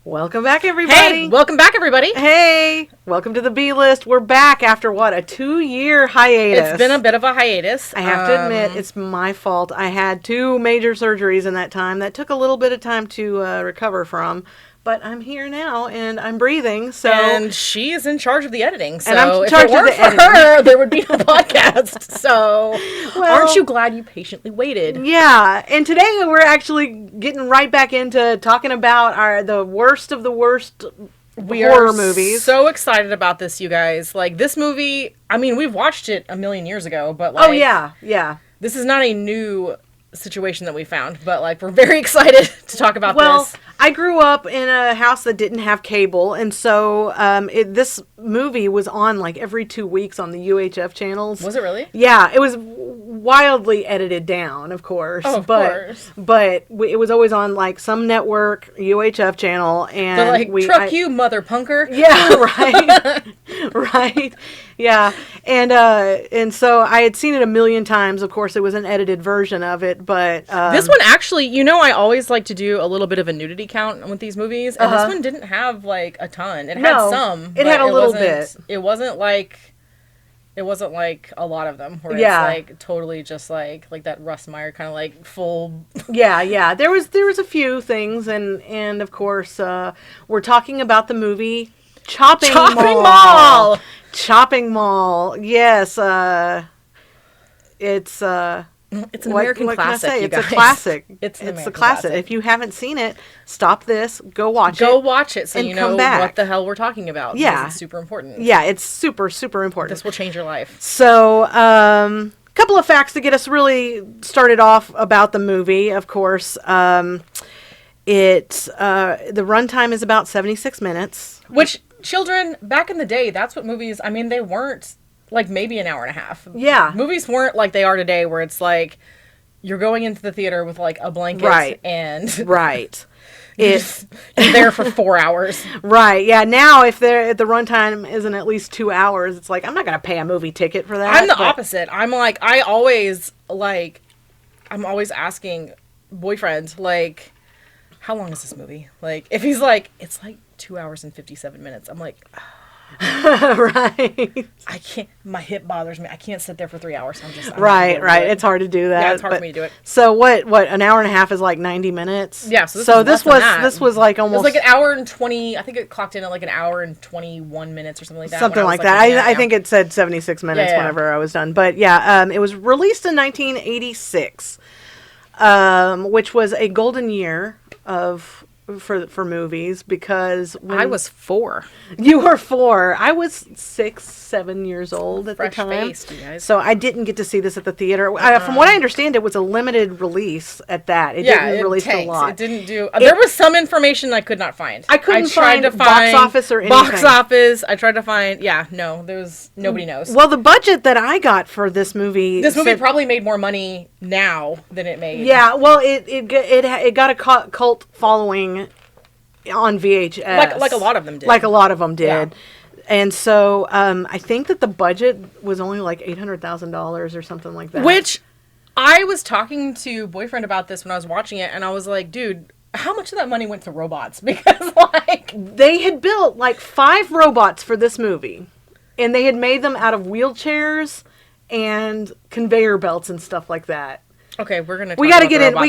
Welcome back, everybody. Hey, welcome back, everybody. Hey, welcome to the B-List. We're back after, what, a 2-year hiatus. It's been a bit of a hiatus. I have to admit, it's my fault. I had 2 major surgeries in that time that took a little bit of time to recover from. But I'm here now, and I'm breathing, so... And she is in charge of the editing, so and I'm in if charge it weren't of the for editing. her, there would be no podcast. So, Well, aren't you glad you patiently waited? Yeah, and today we're actually getting right back into talking about the worst of the worst horror movies. So excited about this, you guys. Like, this movie, I mean, we've watched it a million years ago, but like... Oh, yeah. This is not a new situation that we found, but like, we're very excited to talk about this. I grew up in a house that didn't have cable, and so this movie was on like every 2 weeks on the UHF channels. Was it really? Yeah, it was wildly edited down, of course. Oh, of course. But it was always on like some network UHF channel, and They're like, truck you, mother punker. Yeah, right, right. Yeah, and so I had seen it a million times. Of course, it was an edited version of it, but this one actually, I always like to do a little bit of a nudity count with these movies, and this one didn't have like a ton. It had some. It had a little bit. It wasn't like a lot of them where it's like totally just like that Russ Meyer kind of like full. Yeah. There was a few things, and of course we're talking about the movie Chopping Mall. Chopping Mall. Yes. It's an American classic. It's a classic. It's a classic. If you haven't seen it, stop this. Go watch it. Go watch it so and you know what the hell we're talking about. Yeah, it's super important. Yeah, it's super, super important. This will change your life. So, couple of facts to get us really started off about the movie. Of course, the runtime is about 76 minutes. Which children back in the day, that's what movies. I mean, they weren't. Like maybe an hour and a half. Yeah. Movies weren't like they are today where it's like you're going into the theater with like a blanket and you're there for 4 hours. Right. Yeah. Now if the runtime isn't at least 2 hours, it's like I'm not going to pay a movie ticket for that. I'm the opposite. I'm like I'm always asking boyfriend like how long is this movie? Like if he's like it's like 2 hours and 57 minutes. I'm like right. I can't. My hip bothers me. I can't sit there for 3 hours. I'm right. It's hard to do that. Yeah, it's hard for me to do it. So what? An hour and a half is like 90 minutes. Yeah. So this was like almost. It was like an hour and 20. I think it clocked in at like an hour and 21 minutes or something like that. Something like that. I think it said 76 minutes whenever I was done. But yeah, it was released in 1986, which was a golden year for movies because when I was 4. You were 4. I was 6, 7 years old at Fresh the time. Faced, you guys. So I didn't get to see this at the theater. From what I understand, it was a limited release at that. It didn't release a lot. It didn't do. There was some information I could not find. I couldn't find box office or anything. Box office. I tried to find. Yeah, no, there was nobody knows. Well, the budget that I got for this movie. This movie probably made more money now than it made. Yeah, well, it got a cult following on VHS, like a lot of them did. Like a lot of them did. Yeah. And so I think that the budget was only like $800,000 or something like that. Which I was talking to boyfriend about this when I was watching it, and I was like, dude, how much of that money went to robots? Because like they had built like 5 robots for this movie, and they had made them out of wheelchairs and conveyor belts and stuff like that. Okay, we got to get into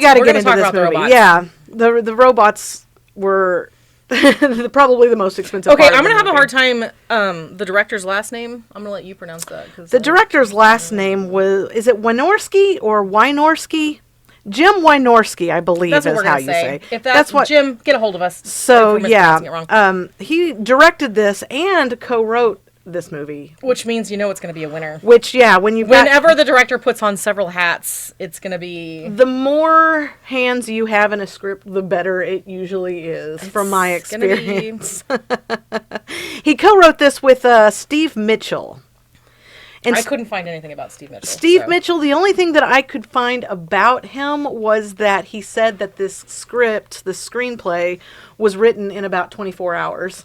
this movie. Yeah, the robots were probably the most expensive. Okay, I'm gonna have a hard time. The director's last name. I'm gonna let you pronounce that. The director's last name is it Wynorski or Wynorski? Jim Wynorski, I believe, is how you say. If that's what Jim, get a hold of us. So yeah, he directed this and co-wrote this movie, which means it's going to be a winner. Which whenever the director puts on several hats, it's going to be the more hands you have in a script, the better it usually is. From my experience, he co-wrote this with Steve Mitchell. And I couldn't find anything about Steve Mitchell. Mitchell, the only thing that I could find about him was that he said that this screenplay, was written in about 24 hours.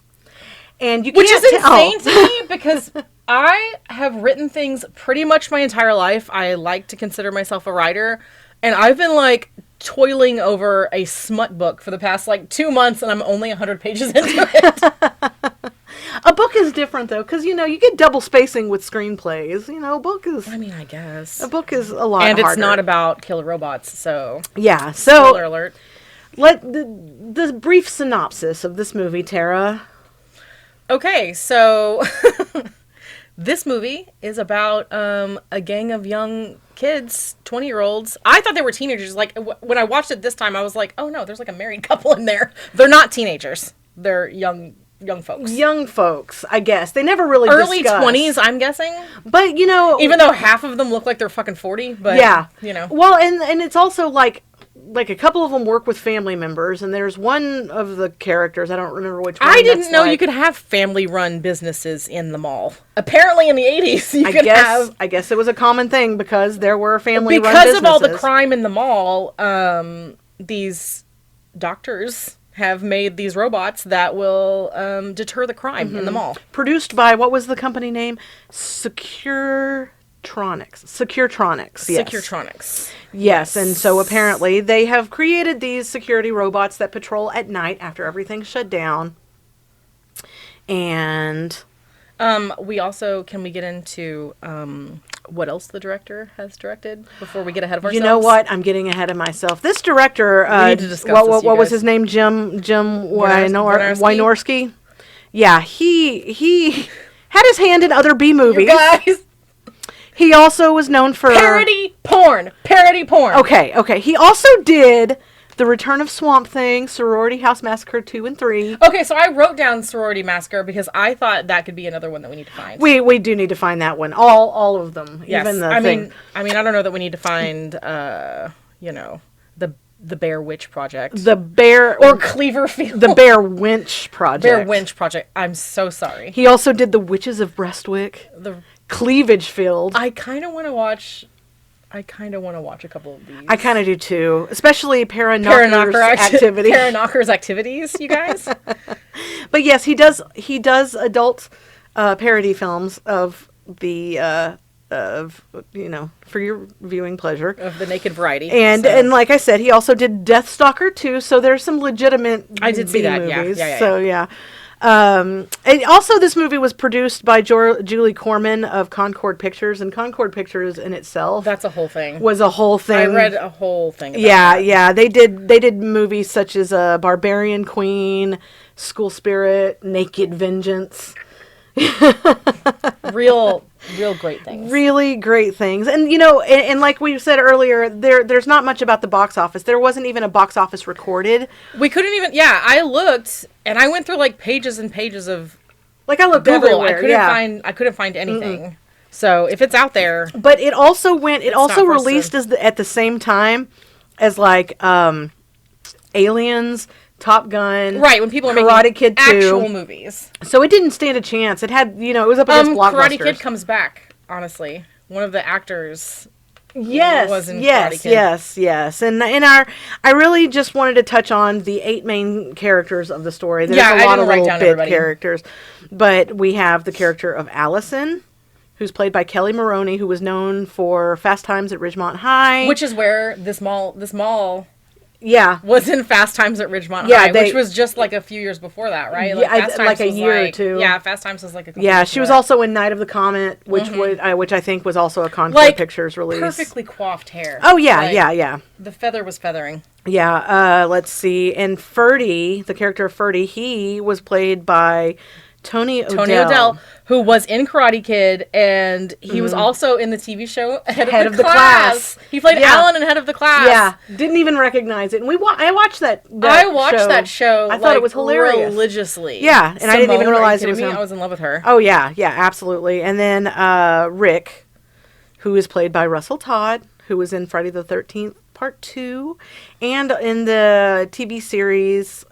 And you can't Which is insane to me because I have written things pretty much my entire life. I like to consider myself a writer. And I've been like toiling over a smut book for the past like 2 months, and I'm only 100 pages into it. A book is different though, because you get double spacing with screenplays. A book is. I mean, I guess a book is a lot, and harder. It's not about killer robots, so yeah. So spoiler alert. Let the brief synopsis of this movie, Tara. Okay, so this movie is about a gang of young kids, 20-year-olds. I thought they were teenagers. Like, when I watched it this time, I was like, oh no, there's like a married couple in there. They're not teenagers. They're young folks. Young folks, I guess. They never really early discuss. 20s, I'm guessing. But, even though half of them look like they're fucking 40, but, yeah. Well, and it's also like a couple of them work with family members, and there's one of the characters, I don't remember which one. I didn't know you could have family-run businesses in the mall. Apparently in the 80s, I guess it was a common thing because there were family-run businesses. Because of all the crime in the mall, these doctors have made these robots that will deter the crime in the mall. Produced by, what was the company name? Securetronics. Yes. Securetronics. Yes, and so apparently they have created these security robots that patrol at night after everything's shut down. And we also, can we get into what else the director has directed before we get ahead of ourselves? You know what? I'm getting ahead of myself. This director, we need to discuss what was his name? Jim Wynorski. Yeah, he had his hand in other B movies. You guys. He also was known for parody porn. Okay. He also did The Return of Swamp Thing, Sorority House Massacre 2 and 3. Okay, so I wrote down Sorority Massacre because I thought that could be another one that we need to find. We do need to find that one. All of them. Yes. Even the I thing. mean, I don't know that we need to find the Bear Witch Project. The Bear or Cleaverfield. The Bear Winch Project. Bear Winch Project. I'm so sorry. He also did The Witches of Brestwick. The Cleavage Field. I kind of want to watch a couple of these. I kind of do too, especially Paraknockers Activity. Paraknockers Activities, you guys. But yes, he does adult parody films of the for your viewing pleasure of the naked variety. And like I said, he also did Deathstalker 2, so there's some legitimate I did see that. movies. Yeah. So yeah. And also, this movie was produced by Julie Corman of Concord Pictures, and Concord Pictures in itself that's a whole thing. Was a whole thing. I read a whole thing. About that. Yeah. They did movies such as Barbarian Queen, School Spirit, Naked Vengeance. real great things. Really great things. And and like we said earlier, there's not much about the box office. There wasn't even a box office recorded. We couldn't even I looked and I went through like pages and pages of I looked Google. everywhere. I couldn't find anything. Mm-mm. So if it's out there. But it also released at the same time as Aliens, Top Gun, right? When people are Karate making Kid 2, actual movies, so it didn't stand a chance. It had, it was up against blockbusters. Karate Kid comes back. Honestly, one of the actors, yes, and I really just wanted to touch on the 8 main characters of the story. There's a lot of little bit characters, but we have the character of Allison, who's played by Kelly Maroney, who was known for Fast Times at Ridgemont High, which is where this mall. Yeah, was in Fast Times at Ridgemont High, which was just like a few years before that, right? Like a year or two. Yeah, Fast Times was like a couple years she was also in Night of the Comet, which which I think was also a Concord Pictures release. Perfectly coiffed hair. Oh yeah, yeah. The feather was feathering. Yeah. Let's see. And Ferdy, the character of Ferdy, he was played by Tony O'Dell, who was in Karate Kid, and he was also in the TV show Head of the Class. He played Alan in Head of the Class. Yeah, didn't even recognize it. And I watched that. I watched that show. I thought it was hilarious, religiously. Yeah, and I didn't even realize it was him. I was in love with her. Oh yeah, absolutely. And then Rick, who is played by Russell Todd, who was in Friday the 13th. Part 2, and in the TV series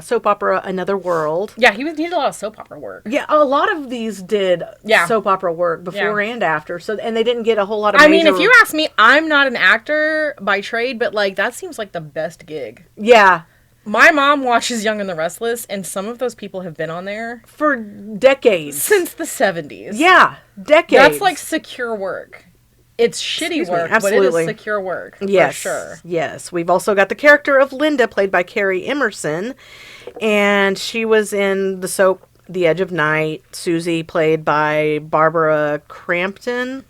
soap opera Another World. Yeah, he did a lot of soap opera work. Yeah, a lot of these did soap opera work before and after. So, and they didn't get a whole lot of. I mean, if you ask me, I'm not an actor by trade, but that seems like the best gig. Yeah. My mom watches Young and the Restless, and some of those people have been on there for decades, since the 70s. Yeah, decades. That's secure work. It's shitty Excuse me, work, absolutely. but it is secure work. Yes, For sure. yes. We've also got the character of Linda, played by Carrie Emerson, and she was in the soap The Edge of Night. Susie, played by Barbara Crampton.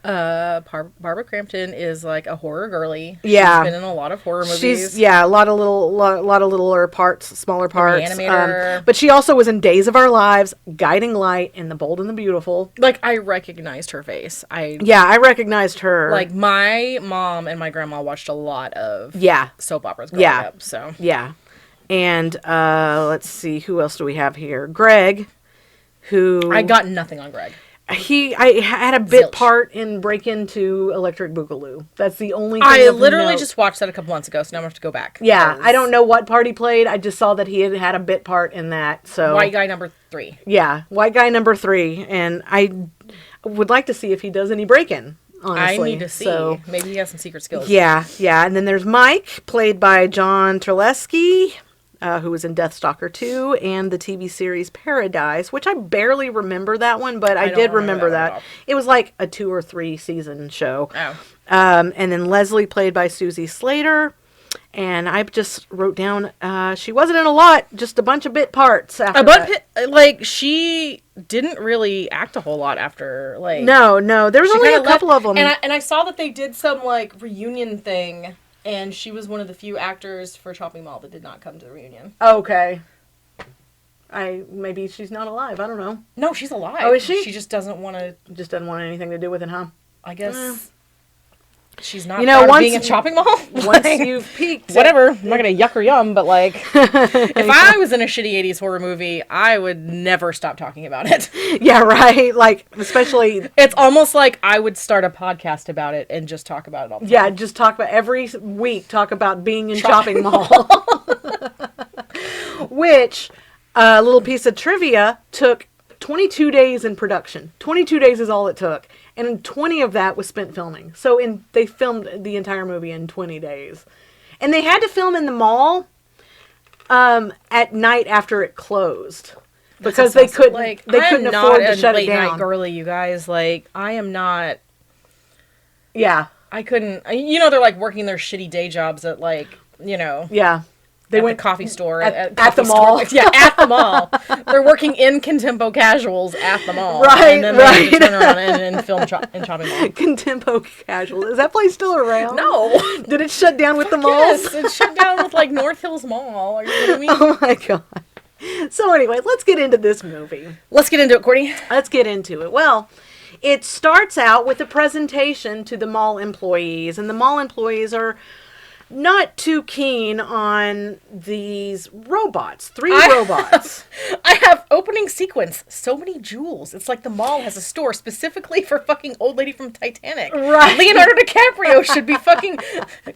Barbara Crampton is like a horror girlie. Yeah. She's been in a lot of horror movies. She's a lot of littler parts, smaller parts. Reanimator. But she also was in Days of Our Lives, Guiding Light, and The Bold and the Beautiful. Like, I recognized her face. I recognized her. Like, my mom and my grandma watched a lot of soap operas growing up, so. Yeah. And let's see, who else do we have here? Greg, who... I got nothing on Greg. I had a bit part in Break Into Electric Boogaloo. That's the only thing I literally just watched that a couple months ago, so now I'm going to have to go back. Yeah, I don't know what part he played. I just saw that he had a bit part in that. So White Guy number 3. Yeah, White Guy number 3. And I would like to see if he does any break-in, honestly. I need to see. So, maybe he has some secret skills. Yeah. And then there's Mike, played by John Terlesky, who was in Deathstalker 2 and the TV series Paradise, which I barely remember that one, but I did remember that. It was like a 2 or 3 season show. Oh. And then Leslie, played by Susie Slater. And I just wrote down, she wasn't in a lot, just a bunch of bit parts after that. Like, she didn't really act a whole lot after, like... No, there was only a couple of them. And I saw that they did some, like, reunion thing. And she was one of the few actors for Chopping Mall that did not come to the reunion. Okay. Maybe she's not alive. I don't know. No, she's alive. Oh, is she? She just doesn't want to... Just doesn't want anything to do with it, huh? I guess... She's not proud of being in Chopping Mall. Once you've peaked. Whatever. I'm not going to yuck her yum, but like... if I was in a shitty 80s horror movie, I would never stop talking about it. Yeah, right? Like, especially... It's almost like I would start a podcast about it and just talk about it all the time. Yeah, just talk about... Every week, talk about being in Chopping Mall. Which, a little piece of trivia, took 22 days in production. 22 days is all it took. And 20 of that was spent filming. So they filmed the entire movie in 20 days. And they had to film in the mall at night after it closed. Because they couldn't afford to shut it down. Night girly, you guys. Like, I am not... Yeah. I couldn't... You know, they're like working their shitty day jobs at like, you know... Yeah. They went coffee store at the mall. Yeah, at the mall. They're working in Contempo Casuals at the mall. Right, and then they have to turn around and film in Chopping Mall. Contempo Casuals. Is that place still around? No. Did it shut down with the malls? Yes, it shut down with like North Hills Mall. Are you kidding me? Oh my god. So anyway, let's get into this movie. Let's get into it, Courtney. Let's get into it. Well, it starts out with a presentation to the mall employees, and the mall employees are not too keen on these robots. 3 robots. I have opening sequence. So many jewels. It's like the mall has a store specifically for fucking old lady from Titanic. Right. Leonardo DiCaprio should be fucking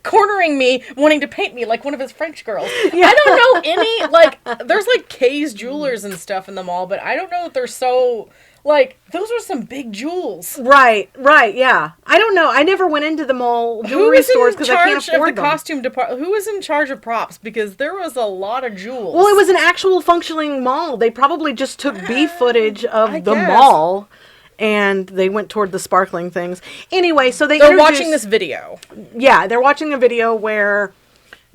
cornering me, wanting to paint me like one of his French girls. Yeah. I don't know any, like, there's like Kay's Jewelers and stuff in the mall, but I don't know that they're so... Like, those are some big jewels. Right, yeah. I don't know. I never went into the mall jewelry stores because I can't afford them. Costume department? Who was in charge of props? Because there was a lot of jewels. Well, it was an actual functioning mall. They probably just took B footage of the mall and they went toward the sparkling things. Anyway, so they're watching this video. Yeah, they're watching a video where...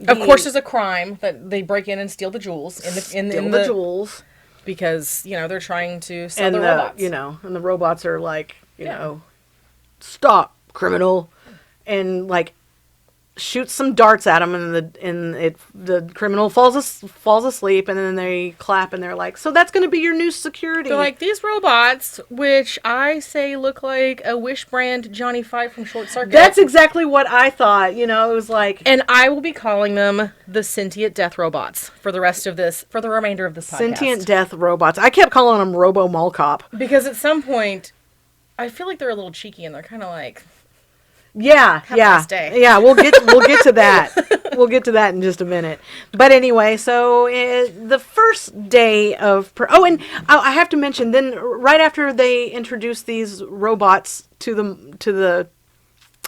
Of course, there's a crime that they break in and steal the jewels. In the jewels. Because, you know, they're trying to sell the robots. You know, and the robots are like, you know, stop, criminal. And, like, shoots some darts at him, and the criminal falls asleep, and then they clap, and they're like, so that's going to be your new security. They're like, these robots, which I say look like a Wish brand Johnny Five from Short Circuit. That's exactly what I thought. You know, it was like... And I will be calling them the Sentient Death Robots for the remainder of this podcast. Sentient Death Robots. I kept calling them Robo Mall Cop. Because at some point, I feel like they're a little cheeky, and they're kind of like... Yeah. We'll get to that. We'll get to that in just a minute. But anyway, so the first day of and I have to mention, then right after they introduce these robots to the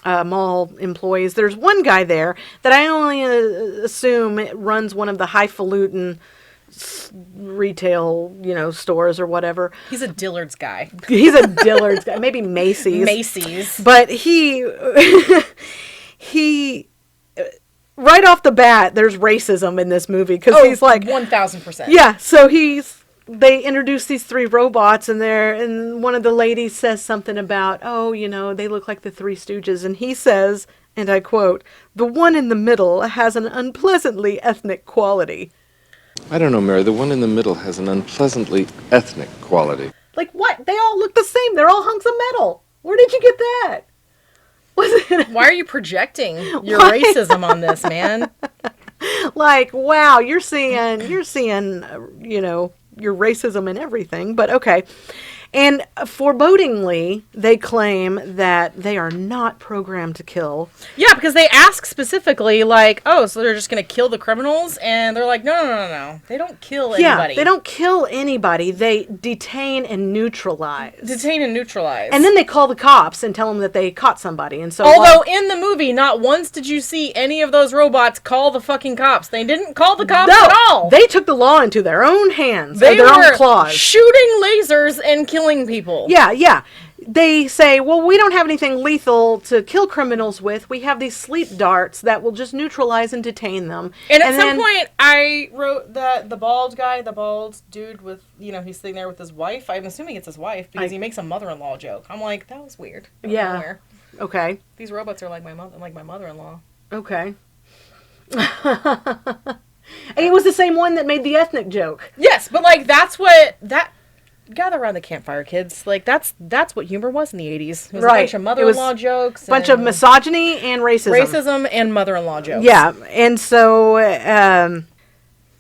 mall employees, there's one guy there that I only assume runs one of the highfalutin retail, stores or whatever. He's a Dillard's guy. He's a Dillard's guy, maybe Macy's. Macy's. But he right off the bat, there's racism in this movie because he's like 1,000%. Yeah, so they introduce these 3 robots and one of the ladies says something about, they look like the Three Stooges, and he says, and I quote, "The one in the middle has an unpleasantly ethnic quality." I don't know, Mary. The one in the middle has an unpleasantly ethnic quality. Like what? They all look the same. They're all hunks of metal. Where did you get that? Why are you projecting your racism on this, man? Like, wow, you're seeing, your racism in everything, but okay. And forebodingly, they claim that they are not programmed to kill. Yeah, because they ask specifically, like, so they're just going to kill the criminals? And they're like, no. They don't kill anybody. Yeah, they don't kill anybody. They detain and neutralize. And then they call the cops and tell them that they caught somebody. And so, although in the movie, not once did you see any of those robots call the fucking cops. They didn't call the cops at all. They took the law into their own hands. They their were own claws. shooting lasers and killing people. Yeah. They say, well, we don't have anything lethal to kill criminals with. We have these sleep darts that will just neutralize and detain them. And at some point, I wrote that the bald dude with, he's sitting there with his wife. I'm assuming it's his wife because he makes a mother-in-law joke. I'm like, that was weird. Yeah. Okay. These robots are like my mother-in-law. Okay. And it was the same one that made the ethnic joke. Yes, but gather around the campfire, kids. Like that's what humor was in the 80s. It was a bunch of mother-in-law jokes. A bunch of misogyny and racism. Racism and mother-in-law jokes. Yeah, and so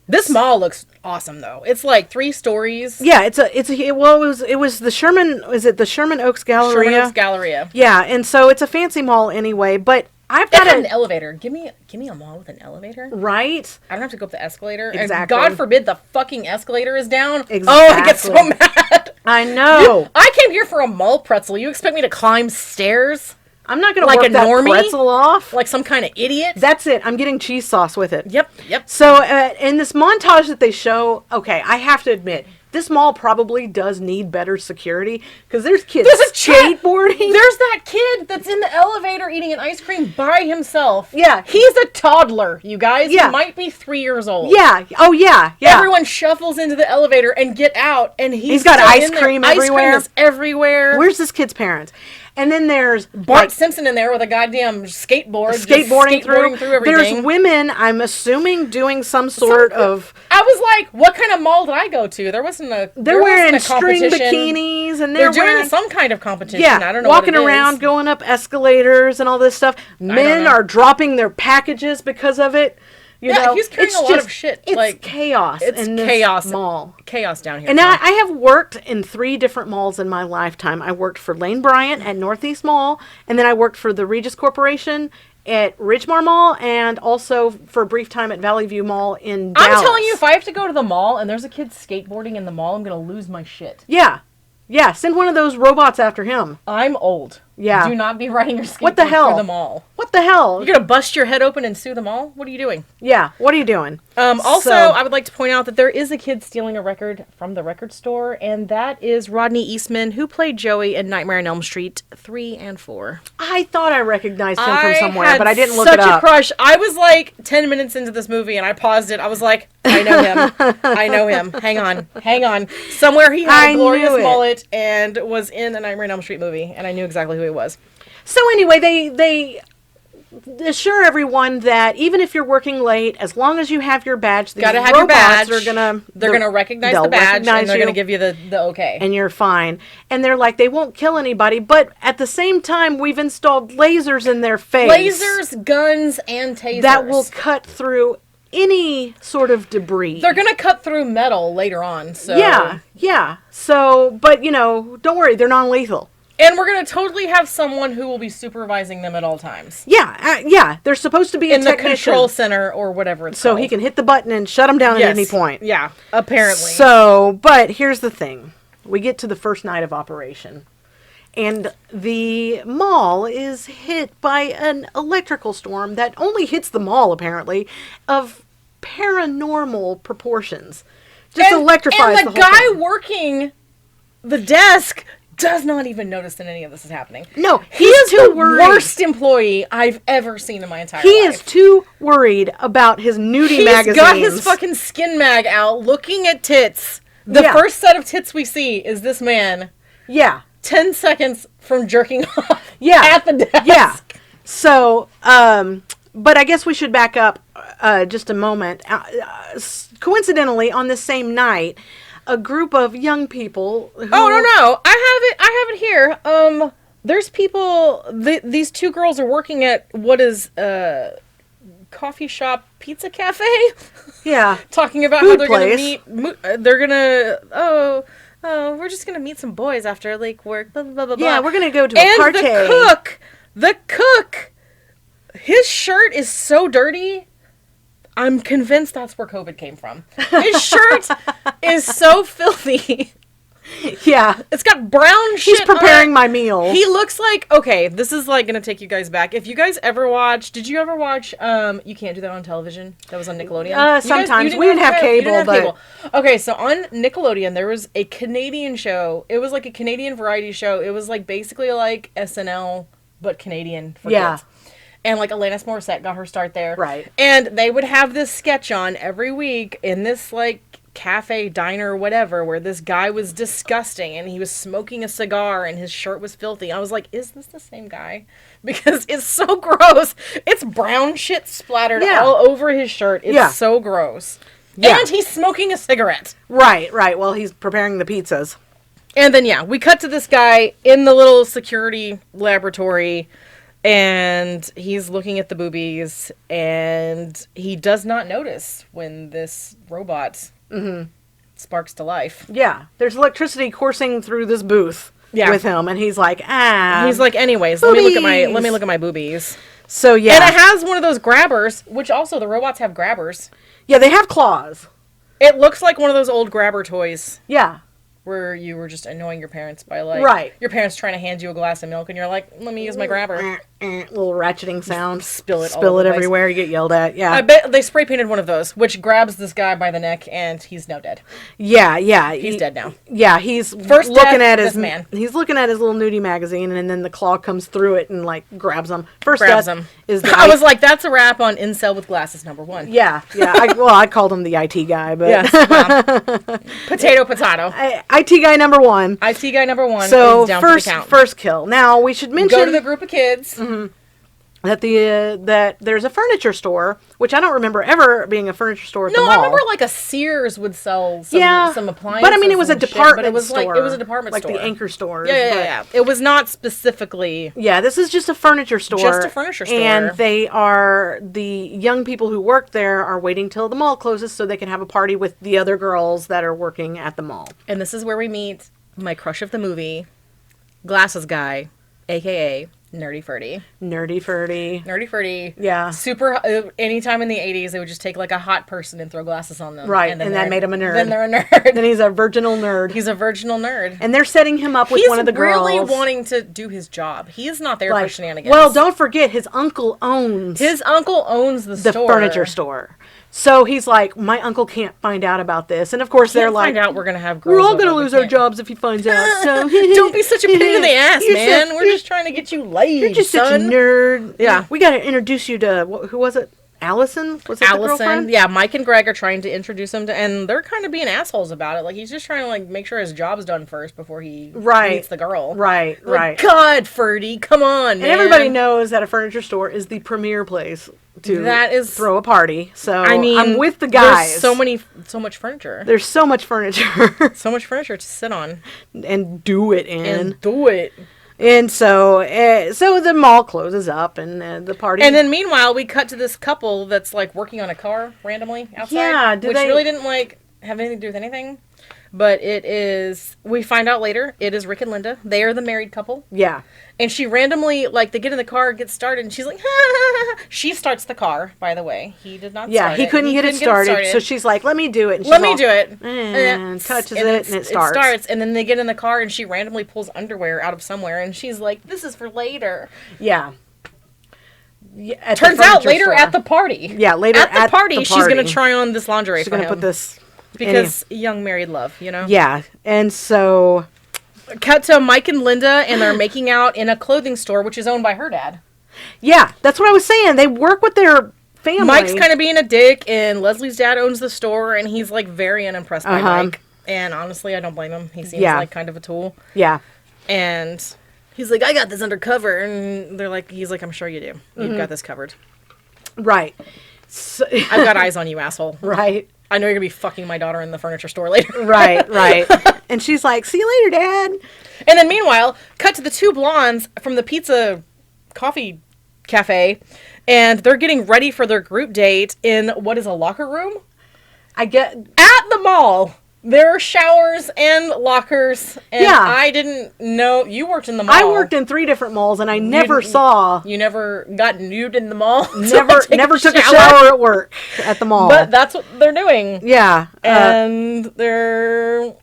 this mall looks awesome though. It's like 3 stories. Yeah, it was the Sherman. Is it the Sherman Oaks Galleria? Sherman Oaks Galleria. Yeah, and so it's a fancy mall anyway, but I've got an elevator. Give me a mall with an elevator. Right? I don't have to go up the escalator. Exactly. And God forbid the fucking escalator is down. Exactly. Oh, I get so mad. I know. I came here for a mall pretzel. You expect me to climb stairs? I'm not going to work that normie? Pretzel off. Like some kind of idiot? That's it. I'm getting cheese sauce with it. Yep. So in this montage that they show, okay, I have to admit, this mall probably does need better security because there's kids skateboarding. There's that kid that's in the elevator eating an ice cream by himself. Yeah. He's a toddler, you guys. Yeah. He might be 3 years old. Yeah. Oh, yeah. Everyone shuffles into the elevator and get out, and he's got ice cream everywhere. Ice cream is everywhere. Where's this kid's parents? And then there's Bart Simpson in there with a goddamn skateboarding through everything. There's women, I'm assuming, doing some sort of. I was like, what kind of mall did I go to? There wasn't a. They're wearing string bikinis and they're doing some kind of competition. Yeah, I don't know. Walking around, going up escalators and all this stuff. Men are dropping their packages because of it. You know, he's carrying a lot of shit. It's like chaos. It's in this chaos mall. Chaos down here. And now I have worked in 3 different malls in my lifetime. I worked for Lane Bryant at Northeast Mall, and then I worked for the Regis Corporation at Ridgemar Mall, and also for a brief time at Valley View Mall in Dallas. I'm telling you, if I have to go to the mall and there's a kid skateboarding in the mall, I'm going to lose my shit. Yeah. Send one of those robots after him. I'm old. Yeah. Do not be riding your skateboard through the mall. What the hell? You're going to bust your head open and sue the mall? What are you doing? Yeah, what are you doing? Also, I would like to point out that there is a kid stealing a record from the record store, and that is Rodney Eastman, who played Joey in Nightmare on Elm Street 3 and 4. I thought I recognized him from somewhere, but I didn't look it up. Such a crush. I was like 10 minutes into this movie, and I paused it. I was like, I know him. I know him. Hang on. Somewhere he had a glorious mullet and was in a Nightmare on Elm Street movie, and I knew exactly who he was. So anyway, they assure everyone that even if you're working late, as long as you have your badge, these gotta have your badge. They're gonna recognize the badge, and they're gonna give you the okay, and you're fine. And they're like, they won't kill anybody, but at the same time, we've installed lasers in their face, lasers, guns, and tasers that will cut through any sort of debris. They're gonna cut through metal later on. So yeah. So, but don't worry, they're non-lethal. And we're going to totally have someone who will be supervising them at all times. Yeah. There's supposed to be in the control center or whatever it's called. So he can hit the button and shut them down at any point. Yeah, apparently. So, but here's the thing. We get to the first night of operation. And the mall is hit by an electrical storm that only hits the mall, apparently, of paranormal proportions. Just electrifies and the the whole guy thing. working the desk does not even notice that any of this is happening. No, He he's is too the worried. worst employee I've ever seen in my entire He life. is too worried about his nudie magazines. He's got his fucking skin mag out, looking at tits. The Yeah. first set of tits we see is this man Yeah. 10 seconds from jerking off Yeah. at the desk. Yeah. So, but I guess we should back up just a moment. Coincidentally, on this same night, a group of young people. Who, Oh no! I have it here. There's people. These two girls are working at what is coffee shop pizza cafe. Yeah. Talking about Food how they're place. gonna meet. They're gonna we're just gonna meet some boys after like work. Blah blah blah blah. Yeah, blah. we're gonna go to a And party. the cook, his shirt is so dirty. I'm convinced that's where COVID came from. His shirt is so filthy. Yeah. It's got brown shit. He's preparing on it. my meal. He looks like, okay, this is like gonna take you guys back. If you guys ever watch, did you ever watch You Can't Do That on Television? That was on Nickelodeon. You guys- Sometimes. you We didn't have cable, but- Okay, so on Nickelodeon there was a Canadian show. It was like a Canadian variety show. It was like basically like SNL but Canadian for Yeah. kids. And like Alanis Morissette got her start there. Right. And they would have this sketch on every week in this like cafe, diner, whatever, where this guy was disgusting and he was smoking a cigar and his shirt was filthy. I was like, is this the same guy? Because it's so gross. It's brown shit splattered Yeah. all over his shirt. It's Yeah. so gross. Yeah. And he's smoking a cigarette. Right. Well, he's preparing the pizzas. And then, yeah, we cut to this guy in the little security laboratory, and he's looking at the boobies, and he does not notice when this robot sparks to life. Yeah. There's electricity coursing through this booth with him, and he's like, He's like, anyways, let me look boobies. at my boobies. So yeah. And it has one of those grabbers, which also the robots have grabbers. Yeah, they have claws. It looks like one of those old grabber toys Yeah. where you were just annoying your parents by like Right. your parents trying to hand you a glass of milk and you're like, let me use my grabber. Little ratcheting sound. Spill it all over the place. everywhere. You get yelled at. Yeah. I bet they spray painted one of those, which grabs this guy by the neck, and he's now dead. Yeah. He's dead now. Yeah, he's First looking death, at his this man. He's looking at his little nudie magazine, and then the claw comes through it and like grabs him. First Grabs death him. is the I was like, that's a wrap on Incel with Glasses #1. yeah. I called him the IT guy, but Yes. Well, potato. IT guy number one. IT guy #1 So is down for the count. first kill. Now we should mention Go to the group of kids. that that there's a furniture store, which I don't remember ever being a furniture store at the No, mall. I remember like a Sears would sell some appliances. but I mean it was a and shit, department but it was store. like it was a department like store. the anchor stores. Yeah. but- It was not specifically. Yeah, this is just a furniture store. Just a furniture store. And the young people who work there are waiting till the mall closes so they can have a party with the other girls that are working at the mall. And this is where we meet my crush of the movie, Glasses Guy, aka Nerdy Ferdy. Nerdy Ferdy. Nerdy Ferdy. Yeah. Super. Anytime in the 80s, they would just take like a hot person and throw glasses on them. Right, then and that they're- made him a nerd. Then they're a nerd. Then he's a virginal nerd. He's a virginal nerd. And they're setting him up with He's one of the girls. really wanting to do his job. He is not there for shenanigans. Well, don't forget his uncle owns His uncle owns the store. furniture store. So he's like, my uncle can't find out about this. And of course they're Can't like, find out we're gonna have girls we're all over, going to we lose our can't. jobs if he finds out. So Don't be such a pain in the ass, You're man. so- We're just trying to get you laid, You're just son. such a nerd. Yeah. We got to introduce you to, who was it? Allison? Was that the Allison, girlfriend? yeah, Mike and Greg are trying to introduce him to, and they're kind of being assholes about it. Like he's just trying to like make sure his job's done first before he meets the girl. Right, Like, right. God, Ferdy, come on, And man. everybody knows that a furniture store is the premier place to That is- throw a party. So I mean, I'm with the guys. There's so much furniture. There's so much furniture So much furniture to sit on and do it in. and do it. And so the mall closes up and the party. And then meanwhile, we cut to this couple that's like working on a car randomly outside. Yeah, which really didn't like have anything to do with anything. But it is. We find out later it is Rick and Linda. They are the married couple. yeah. And she randomly, like, they get in the car, get started, and she's like, she starts the car, by the way. He did not Yeah, start he it. couldn't get it started, so she's like, let me do it. And she's let me all, do it. And touches it, and it starts. And then they get in the car, and she randomly pulls underwear out of somewhere, and she's like, this is for later. Yeah. Turns out later at the party. Yeah, later at the party, she's going to try on this lingerie She's going to put this... Because young married love, you know? Yeah, and so... Cut to Mike and Linda, and they're making out in a clothing store, which is owned by her dad. Yeah, that's what I was saying. They work with their family. Mike's kind of being a dick, and Leslie's dad owns the store, and he's, like, very unimpressed by Mike. And honestly, I don't blame him. He seems like kind of a tool. Yeah. And he's like, I got this undercover. And he's like, I'm sure you do. You've got this covered. Right. So, I've got eyes on you, asshole. Right. I know you're going to be fucking my daughter in the furniture store later. Right. And she's like, see you later, Dad. And then meanwhile, cut to the two blondes from the pizza coffee cafe. And they're getting ready for their group date in what is a locker room? At the mall. There are showers and lockers. And I didn't know. You worked in the mall. I worked in 3 different malls, and I never saw... You never got nude in the mall? Never took a shower at work at the mall. But that's what they're doing. Yeah. And they're...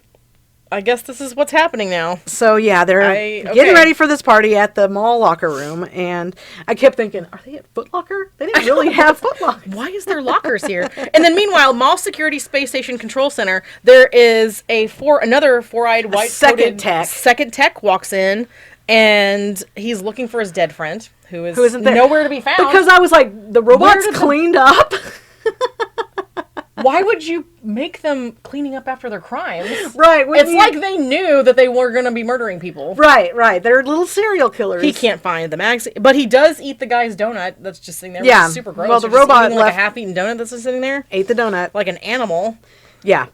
I guess this is what's happening now. So, yeah, they're getting ready for this party at the mall locker room, and I kept thinking, are they at Foot Locker? They didn't really have Foot Locker. Why is there lockers here? And then, meanwhile, Mall Security Space Station Control Center, there is another four-eyed, white-coated second tech walks in, and he's looking for his dead friend, who isn't there. Nowhere to be found. Because I was like, the robot's cleaned up. Why would you make them cleaning up after their crimes? Right. It's like they knew that they were going to be murdering people. Right. They're little serial killers. He can't find the magazine. But he does eat the guy's donut that's just sitting there. Yeah. Which is super gross. Well, the robot like a half-eaten donut that's just sitting there. Ate the donut. Like an animal. Yeah.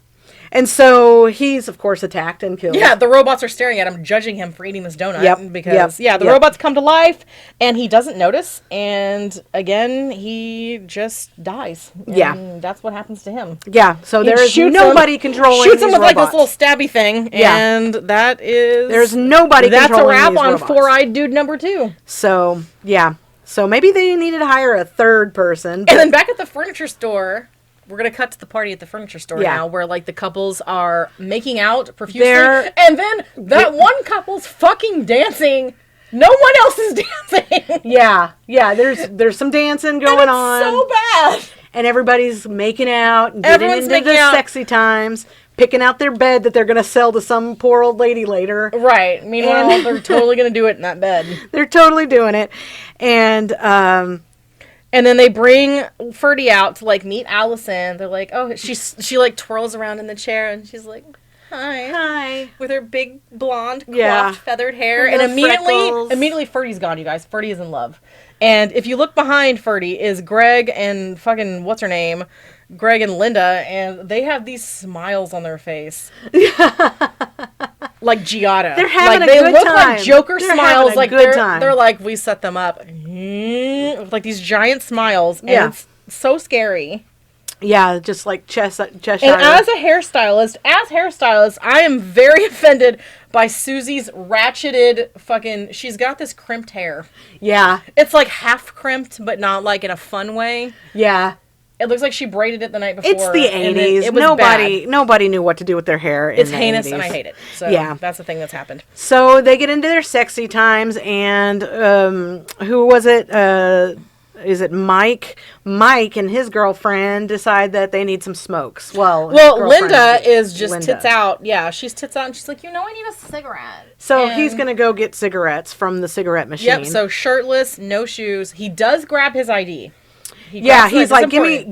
And so he's, of course, attacked and killed. Yeah, the robots are staring at him, judging him for eating this donut. Yep. Because, the robots come to life, and he doesn't notice. And, again, he just dies. And that's what happens to him. Yeah, so there's nobody controlling Shoots him with, robots. like, this little stabby thing. Yeah. And that is... There's nobody controlling That's a wrap these on robots. Four-Eyed Dude number 2. So, yeah. So maybe they needed to hire a third person. And then back at the furniture store... We're going to cut to the party at the furniture store now where, like, the couples are making out profusely. And then that one couple's fucking dancing. No one else is dancing. Yeah. There's some dancing going on. So bad. And everybody's making out and getting into the sexy times, picking out their bed that they're going to sell to some poor old lady later. Right. Meanwhile, they're totally going to do it in that bed. They're totally doing it. And then they bring Ferdy out to, like, meet Allison. They're like, oh, she like, twirls around in the chair, and she's like, hi. With her big, blonde, coiffed, feathered hair. And immediately Ferdy's gone, you guys. Ferdy is in love. And if you look behind Ferdy is Greg and fucking, what's her name? Greg and Linda, and they have these smiles on their face. Like Giada. They're having a good time. They look like Joker smiles. Like they're like, we set them up. With like these giant smiles. And it's so scary. Yeah, just like Cheshire. And as hairstylist, I am very offended by Susie's ratcheted fucking... She's got this crimped hair. Yeah. It's like half crimped, but not like in a fun way. Yeah. It looks like she braided it the night before. It's the 80s. Nobody knew what to do with their hair. It's heinous, and I hate it. So that's the thing that's happened. So they get into their sexy times, and who was it? Is it Mike? Mike and his girlfriend decide that they need some smokes. Well, Linda is just tits out. Yeah, she's tits out, and she's like, I need a cigarette. So he's going to go get cigarettes from the cigarette machine. Yep, so shirtless, no shoes. He does grab his ID. He's like, give me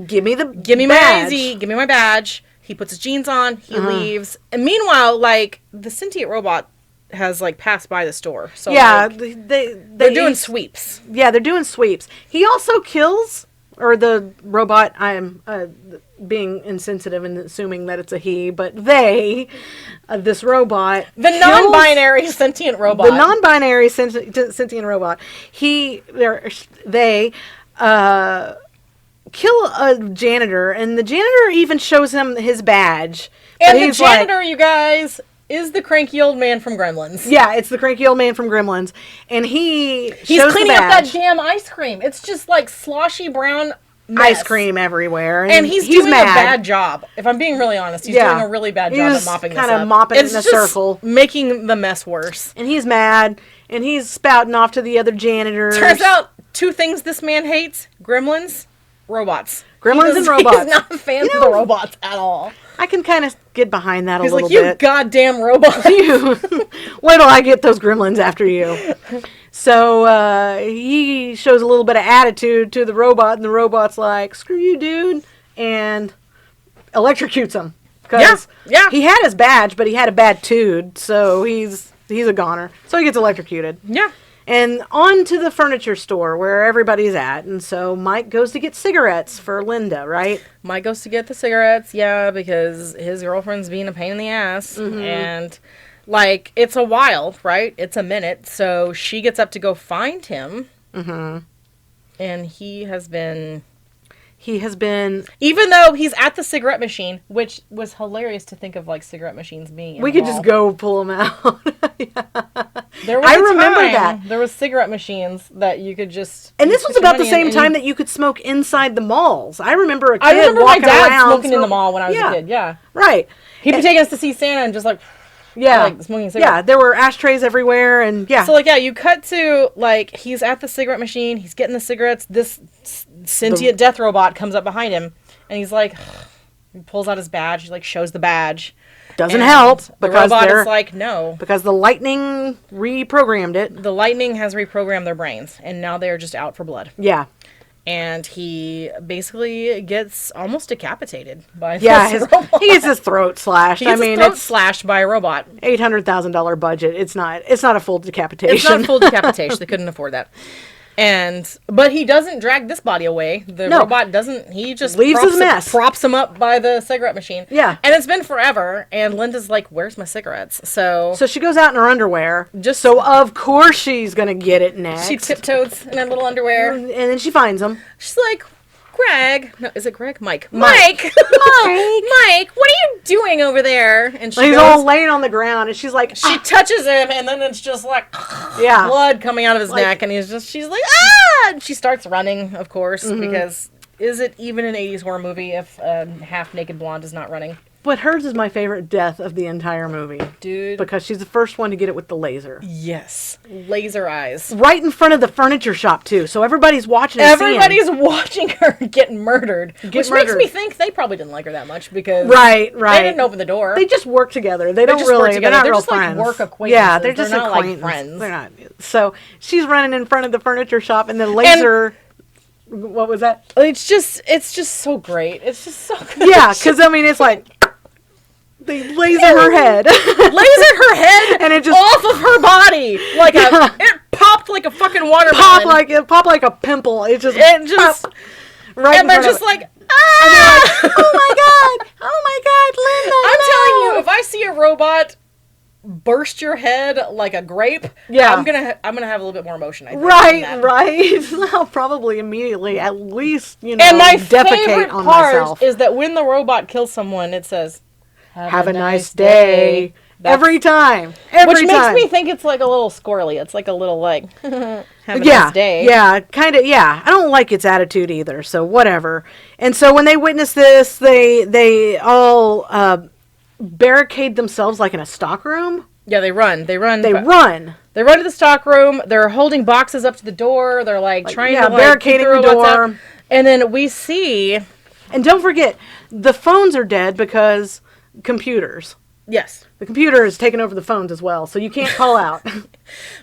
my ID, give me my badge. He puts his jeans on, he leaves. And meanwhile, like, the sentient robot has, like, passed by the store. So they're doing sweeps. Yeah, they're doing sweeps. He also kills, or the robot, I'm being insensitive and assuming that it's a he, but this robot. The non-binary sentient robot. The non-binary sentient robot. They kill a janitor, and the janitor even shows him his badge. And the janitor, you guys, is the cranky old man from Gremlins. Yeah, it's the cranky old man from Gremlins. And he's cleaning up that damn ice cream. It's just like sloshy brown mess. Ice cream everywhere. And he's doing a bad job. If I'm being really honest, he's doing a really bad job at mopping this up. Kind of mopping it in a circle. Making the mess worse. And he's mad, and he's spouting off to the other janitors. Turns out two things this man hates: gremlins, robots. Gremlins and robots. He's not a fan of the robots at all. I can kind of get behind that He's a little like, you bit. goddamn robots. Wait till I get those gremlins after you. So he shows a little bit of attitude to the robot, and the robot's like, screw you, dude, and electrocutes him. Yeah. He had his badge, but he had a bad tude, so he's a goner. So he gets electrocuted. Yeah. And on to the furniture store where everybody's at. And so Mike goes to get cigarettes for Linda, right? Mike goes to get the cigarettes, yeah, because his girlfriend's being a pain in the ass. Mm-hmm. And, like, it's a while, right? It's a minute. So she gets up to go find him. Mm-hmm. And he has been... Even though he's at the cigarette machine, which was hilarious to think of, like, cigarette machines being in We a could mall. just go pull them out. There was I a remember time that. There was cigarette machines that you could just... And this was put your about the money same in time and that you could smoke inside the malls. I remember a kid I remember my walking dad around smoking in the mall when I was a kid, yeah. Right. He'd be taking us to see Santa and just, like... Yeah. Like, smoking cigarettes. Yeah, there were ashtrays everywhere, and yeah. So, like, yeah, you cut to, like, he's at the cigarette machine, he's getting the cigarettes, this sentient death robot comes up behind him, and he's like, he pulls out his badge, he, like, shows the badge. Doesn't and help, the because robot they're... is like, no. Because the lightning reprogrammed it. The lightning has reprogrammed their brains, and now they are just out for blood. Yeah. And he basically gets almost decapitated by Yeah, this robot. he gets his throat slashed. He gets his throat slashed by a robot. $800,000 budget. It's not a full decapitation. It's not full decapitation. They couldn't afford that. But he doesn't drag this body away. The robot doesn't. He just leaves his mess. Props him up by the cigarette machine. Yeah. And it's been forever. And Linda's like, "Where's my cigarettes?" So she goes out in her underwear. So of course she's gonna get it next. she tiptoes in her little underwear. And then she finds him. She's like, "Greg, no, is it Greg? Mike, Mike, Mike, what are you doing over there?" And He's all laying on the ground, and she's like, she touches him, and then it's just like, yeah, blood coming out of his neck, and she's like, ah! And she starts running, of course, because is it even an 80s horror movie if a half-naked blonde is not running? But hers is my favorite death of the entire movie. Dude. Because she's the first one to get it with the laser. Yes. Laser eyes. Right in front of the furniture shop, too. So everybody's watching Everybody's watching her get murdered. Which makes me think they probably didn't like her that much because Right. They didn't open the door. They just work together. They're not just real work together. They're real just, like, friends. work acquaintances. Yeah, they're just not, like, acquaintances. friends. They're not. So she's running in front of the furniture shop, and the laser... what was that? It's just so great. It's just so good. Yeah, because, I mean, it's like... They laser her head. Lasered her head and it just off of her body. Like it popped like a fucking watermelon. Pop like a pimple. It just right. And they're just like, ah! And they're like, oh my god, Linda. I'm telling you, if I see a robot burst your head like a grape, yeah, I'm gonna have a little bit more emotion. I think, right. I'll probably immediately at least and my defecate favorite on part myself. is that when the robot kills someone, it says, Have a nice day. Every time. Which makes me think it's like a little squirrely. It's like a little like, have a nice day. Yeah, kind of, yeah. I don't like its attitude either, so whatever. And so when they witness this, they all barricade themselves like in a stockroom. Yeah, they run. They run to the stockroom. They're holding boxes up to the door. They're like trying to barricading the door. And then we see... And don't forget, the phones are dead because... computers. Yes. The computer has taken over the phones as well, so you can't call out.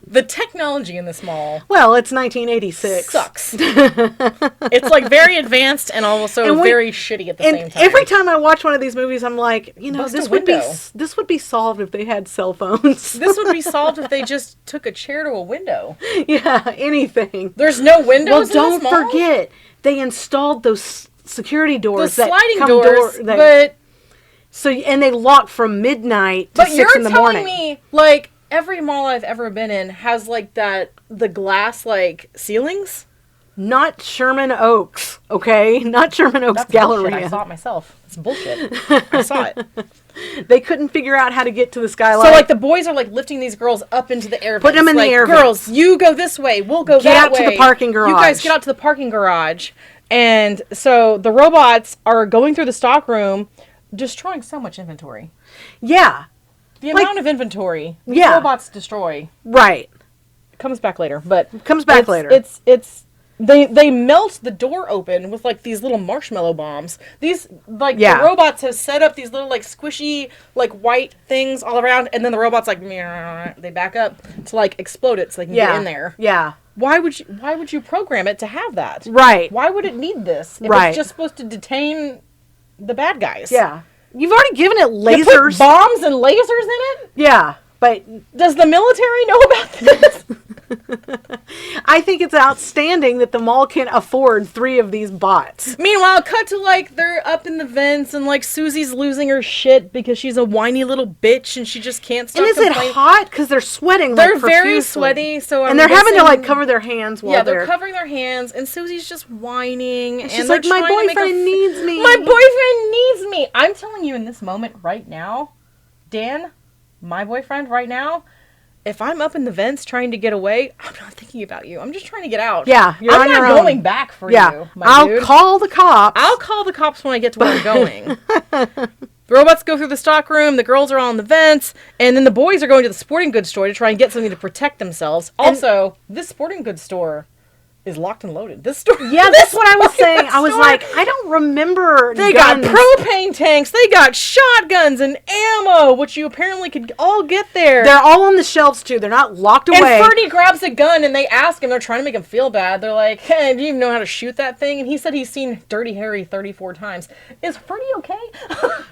The technology in this mall... Well, it's 1986. Sucks. It's like very advanced and also very shitty at the same time. Every time I watch one of these movies, I'm like, this would be solved if they had cell phones. This would be solved if they just took a chair to a window. Yeah, anything. There's no windows in this mall? Don't forget, they installed those security doors. Those sliding doors, but... So, and they lock from midnight to 6 in the morning. But you're telling me, like, every mall I've ever been in has, like, the glass, like, ceilings? Not Sherman Oaks, okay? Not Sherman Oaks Galleria. Bullshit. I saw it myself. It's bullshit. I saw it. They couldn't figure out how to get to the skyline. So, like, the boys are, like, lifting these girls up into the air vents. Put them in the air vents. Girls, you go this way. We'll go that way. Get out to the parking garage. You guys get out to the parking garage. And so the robots are going through the stockroom, destroying so much inventory. Yeah. The amount of inventory robots destroy. Right. It comes back later, but... It comes back later. It's they melt the door open with like these little marshmallow bombs. These like the robots have set up these little like squishy like white things all around, and then the robots like they back up to like explode it so they can get in there. Yeah. Why would you program it to have that? Right. Why would it need this if Right. it's just supposed to detain the bad guys? Yeah. You've already given it You lasers. put bombs and lasers in it? Yeah. But Does the military know about this? I think it's outstanding that the mall can afford 3 of these bots. Meanwhile, cut to like they're up in the vents and like Susie's losing her shit because she's a whiny little bitch and she just can't stop And is it complaining. hot? Because they're sweating. They're like, very profusely. sweaty, so and they're having to like cover their hands while they're covering their hands, and Susie's just whining. And she's they're like, my trying to make boyfriend needs me. My boyfriend needs me. I'm telling you, in this moment right now, Dan, my boyfriend right now. If I'm up in the vents trying to get away, I'm not thinking about you. I'm just trying to get out. Yeah, you're I'm on not your own. going back for you, my I'll dude. call the cops. I'll call the cops when I get to where I'm going. The robots go through the stock room, the girls are all in the vents, and then the boys are going to the sporting goods store to try and get something to protect themselves. Also, this sporting goods store is locked and loaded. This store. Yeah, that's what I was saying. I was like, I don't remember. They guns. got propane tanks, they got shotguns and ammo, which you apparently could all get there. They're all on the shelves too. They're not locked away. And Ferdy grabs a gun and they ask him, they're trying to make him feel bad. They're like, hey, do you even know how to shoot that thing? And he said he's seen Dirty Harry 34 times. Is Ferdy okay?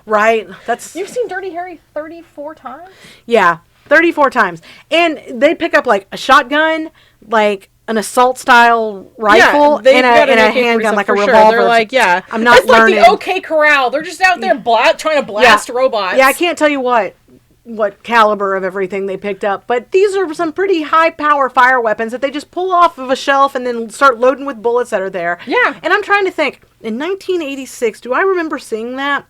Right. That's You've seen Dirty Harry 34 times? yeah, 34 times. And they pick up like a shotgun, like an assault style rifle, they've and got an a AK-47 handgun, like a for sure. revolver. They're like, yeah, I'm not it's learning. like the OK Corral. They're just out there trying to blast robots. Yeah, I can't tell you what caliber of everything they picked up, but these are some pretty high power fire weapons that they just pull off of a shelf and then start loading with bullets that are there. Yeah. And I'm trying to think, in 1986, do I remember seeing that?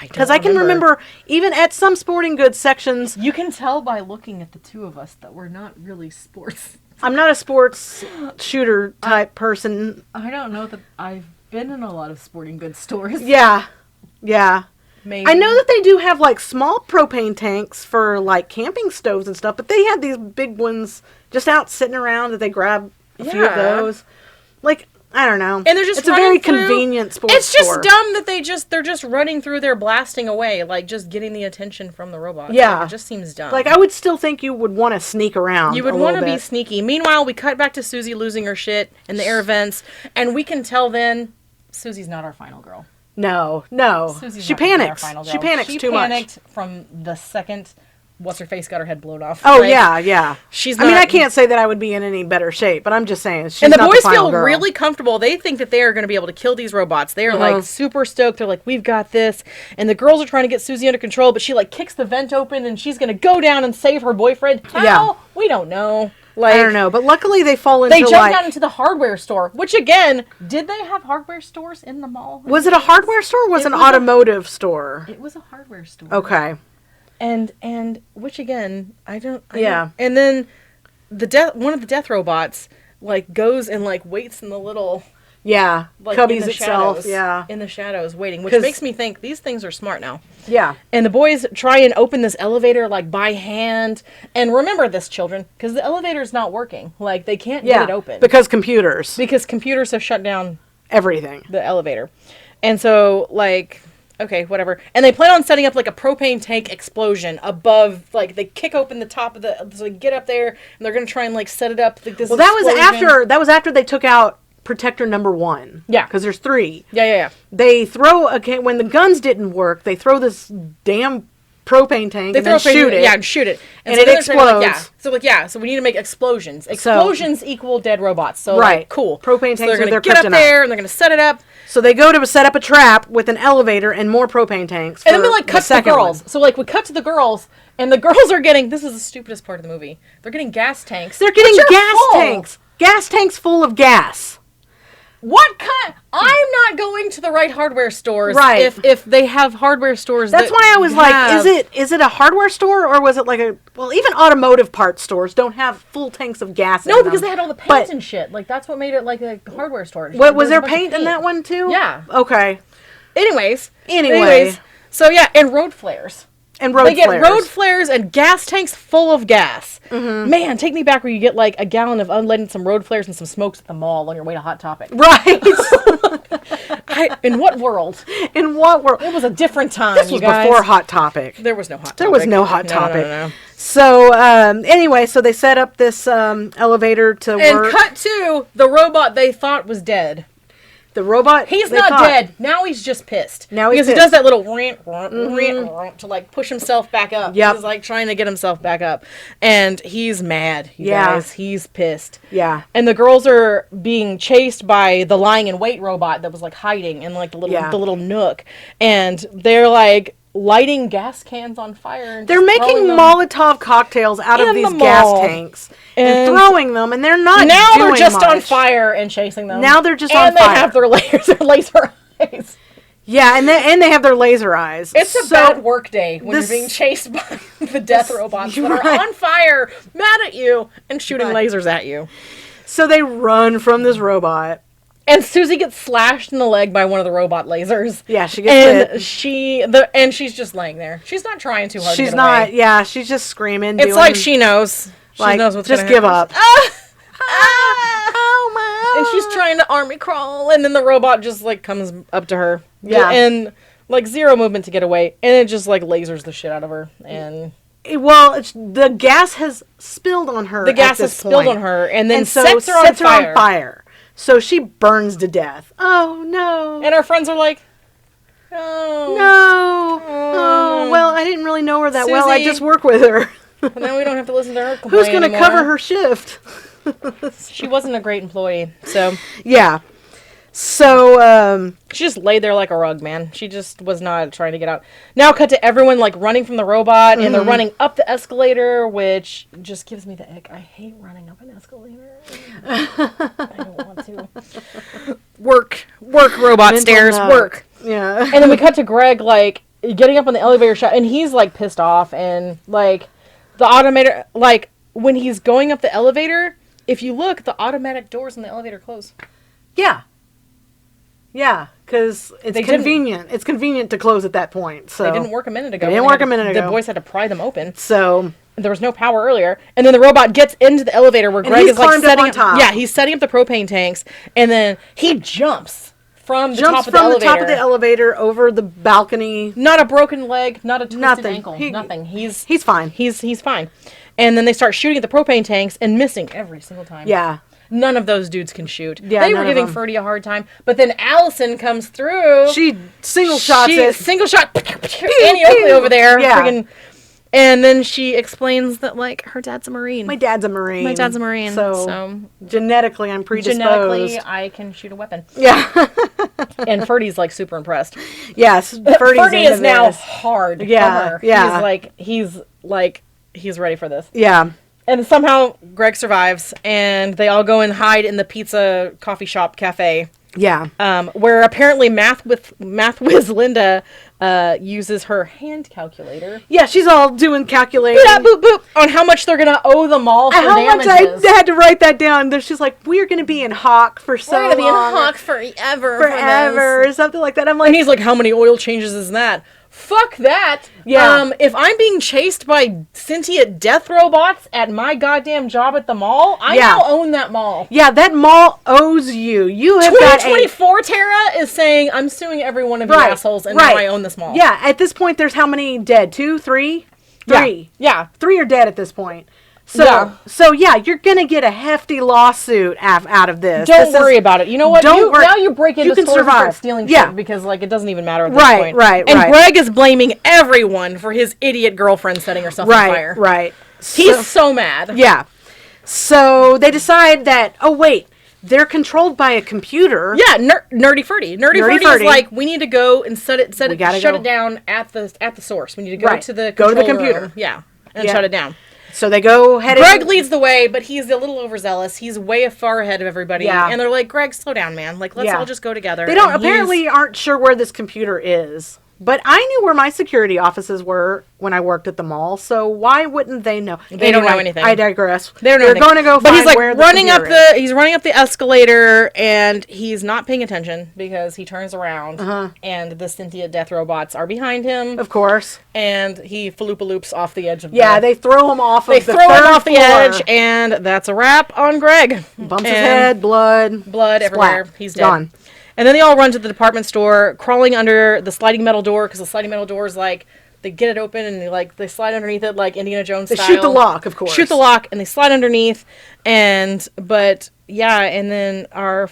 Because I can remember even at some sporting goods sections. You can tell by looking at the two of us that we're not really sports. I'm not a sports shooter type person. I don't know that I've been in a lot of sporting goods stores. Yeah. Maybe. I know that they do have like small propane tanks for like camping stoves and stuff, but they had these big ones just out sitting around that they grab a few of those. Like, I don't know. And they're just it's a very running through. convenient sports It's just store. dumb that they're just running through there blasting away, like just getting the attention from the robots. Yeah. Like, it just seems dumb. Like, I would still think you would want to sneak around. You would want to be sneaky. Meanwhile, we cut back to Susie losing her shit in the air vents, and we can tell then Susie's not our final girl. No. Susie's She not gonna be our panics. final girl. She panics too much. She panicked from the second what's-her-face got her head blown off. Oh, right? yeah. She's I mean, not- I can't say that I would be in any better shape, but I'm just saying. She's And the not boys final feel girl. really comfortable. They think that they are going to be able to kill these robots. They are like super stoked. They're like, we've got this. And the girls are trying to get Susie under control, but she like kicks the vent open and she's going to go down and save her boyfriend. How? Yeah. We don't know. Like, I don't know, but luckily they fall into They jump like... down into the hardware store, which again, did they have hardware stores in the mall? Was it a hardware store or was it an was a- automotive store? It was a hardware store. Okay. And which again, I don't. Yeah. And then one of the death robots like goes and like waits in the little Yeah. like in Cubbies the itself. shadows, Yeah. in the shadows waiting, which 'Cause- makes me think these things are smart now. Yeah. And the boys try and open this elevator like by hand. And remember this, children, because the elevator's not working. Like they can't Yeah. get it open Because computers. because computers have shut down Everything. the elevator. And so like okay, whatever. And they plan on setting up like a propane tank explosion above, like they kick open the top of the, so they get up there and they're gonna try and like set it up like this. Well, that explosion. was after they took out protector number 1. Yeah. Because there's 3. Yeah. They throw when the guns didn't work, they throw this damn propane tank They and then shoot it. Yeah, and shoot it. And so it then they're trying to, like, explodes. So we need to make explosions. Explosions equal dead robots. So Right. like, cool. Propane So tanks they're are gonna their get up kryptonite. there and they're gonna set it up. So they go to set up a trap with an elevator and more propane tanks. And then we like for cut to the second girls. one. So like we cut to the girls, and the girls are getting. This is the stupidest part of the movie. They're getting gas tanks. They're getting which are gas full. tanks. Gas tanks full of gas. What kind? I'm not going to the right hardware stores. Right. If they have hardware stores. That's that why I was like, have- is it a hardware store or was it like a, well, even automotive parts stores don't have full tanks of gas in No, them. because they had all the paint But- and shit. Like that's what made it like a hardware store. What, was There there a bunch of paint in that one too? Yeah. Okay. Anyways. Anyway. So yeah, and road flares. And road They get flares. road flares and gas tanks full of gas. Man, take me back where you get like a gallon of unleaded, some road flares, and some smokes at the mall on your way to Hot Topic. Right. In what world? In what world? It was a different time. This was before Hot Topic. There was no Hot Topic. There was no Hot Topic. No. So, anyway, so they set up this elevator to And work. cut to the robot they thought was dead. The robot. He's they not thought- dead. Now he's just pissed. Now he's because he pissed. does that little rant to like push himself back up. Yep. He's like trying to get himself back up. And he's mad, you Yeah. guys. He's pissed. Yeah. And the girls are being chased by the lying in wait robot that was like hiding in like the little nook. And they're like lighting gas cans on fire. And They're just making throwing them. Molotov cocktails out of In these the gas mall. tanks And and throwing them, and they're not Now doing they're just on much. fire and chasing them. Now they're just and on they fire. have their laser eyes. Yeah, and they have their laser eyes. It's a bad work day when this- you're being chased by the death robots that you're are right. on fire, mad at you, and shooting Right. lasers at you. So they run from this robot. And Susie gets slashed in the leg by one of the robot lasers. Yeah, she gets hit. And she's just laying there. She's not trying too hard to She's get not. away. Yeah, she's just screaming. It's like she knows. She like, knows what's just gonna give happen. up. And she's trying to army crawl, and then the robot just like comes up to her. Yeah. And like zero movement to get away, and it just like lasers the shit out of her, and Well, the gas has spilled on her. the gas at this has spilled point. on her, and then so sets her on fire. So she burns to death. Oh no! And our friends are like, "Oh no! Oh, well, I didn't really know her that well. I Susie. just work with her. And then we don't have to listen to her complain Who's going to anymore. cover her shift? She wasn't a great employee, so Yeah. So, she just laid there like a rug, man. She just was not trying to get out. Now cut to everyone like running from the robot, and they're running up the escalator, which just gives me the ick. I hate running up an escalator. I don't want to. Work, robot Mental stairs, note. work. yeah. And then we cut to Greg like getting up on the elevator shaft, and he's like pissed off, and like the automator, like when he's going up the elevator, if you look, the automatic doors in the elevator close. Yeah. Yeah, because it's They didn't- convenient. It's convenient to close at that point. So They didn't work a minute ago. They didn't and work a minute The ago. boys had to pry them open. So There was no power earlier, and then the robot gets into the elevator where Greg he's is like climbed up setting on top. Yeah, he's setting up the propane tanks, and then he jumps from the jumps top of the from the elevator. top of the elevator over the balcony. Not a broken leg, not a twisted Nothing. ankle, He- nothing. He's fine. He's fine. And then they start shooting at the propane tanks and missing every single time. Yeah. None of those dudes can shoot. Yeah, they none were of giving them. Ferdy a hard time, but then Allison comes through. She single shots She it. single shot Annie Oakley over there. Yeah. Friggin', and then she explains that like her dad's a Marine. My dad's a Marine. My dad's a Marine. So, genetically, I'm predisposed. genetically, I can shoot a weapon. Yeah. And Ferdy's like super impressed. Yes. Ferdy is now hard. Yeah, Cover. yeah. He's ready for this. Yeah. And somehow Greg survives, and they all go and hide in the pizza coffee shop cafe, Yeah. where apparently Math Whiz Linda uses her hand calculator. Yeah, she's all doing calculating. Boop, boop, boop, on how much they're gonna owe the mall for How much damages. I had to write that down. She's like, we're going to be in Hawk for so We're gonna be in long. Hawk forever. for Forever. this. Or something like that. I'm like, And he's like, how many oil changes is that? Fuck that. Yeah. If I'm being chased by sentient death robots at my goddamn job at the mall, I Yeah. now own that mall. yeah, that mall owes you. You have got a... 2024 Tara is saying, I'm suing every one of you Right, assholes, and right. now I own this mall. Yeah, at this point, there's how many dead? 2, 3? Yeah. 3. Yeah. 3 are dead at this point. So, Yeah. yeah, you're going to get a hefty lawsuit out of this. Don't This worry is- about it. You know what? Don't worry. Now you break into You can stores and survive. start stealing Yeah. shit because like it doesn't even matter at this Right, point. right, And right. Greg is blaming everyone for his idiot girlfriend setting herself on fire. Right. He's so mad. Yeah. So they decide that, oh, wait, they're controlled by a computer. Yeah, Nerdy Ferdy. Nerdy Ferdy is Ferdy. like, we need to go and shut gotta shut go. it down at the source. We need to go Right. to the Go to the control computer. room. Yeah, and Yeah. shut it down. So they go head Greg in. leads the way, but he's a little overzealous. He's way far ahead of everybody. Yeah. And they're like, Greg, slow down, man. Like, let's Yeah. all just go together. They don't And he's- apparently aren't sure where this computer is. But I knew where my security offices were when I worked at the mall, so why wouldn't they know? They don't know anything. I digress. They don't know They're anything. going to go but find he's like where the running up computer is. he's running up the escalator, and he's not paying attention because he turns around and the Cynthia death robots are behind him, Of course. and he faloopa-loops off the edge of Yeah, the... they throw him off They of the throw him third off the floor. edge, and that's a wrap on Greg. Bumps his And head, blood. blood everywhere. Splat. He's dead. Gone. And then they all run to the department store, crawling under the sliding metal door, because the sliding metal door is like, they get it open and they slide underneath it like Indiana Jones They style. shoot the lock, of course. Shoot the lock, and they slide underneath. And then our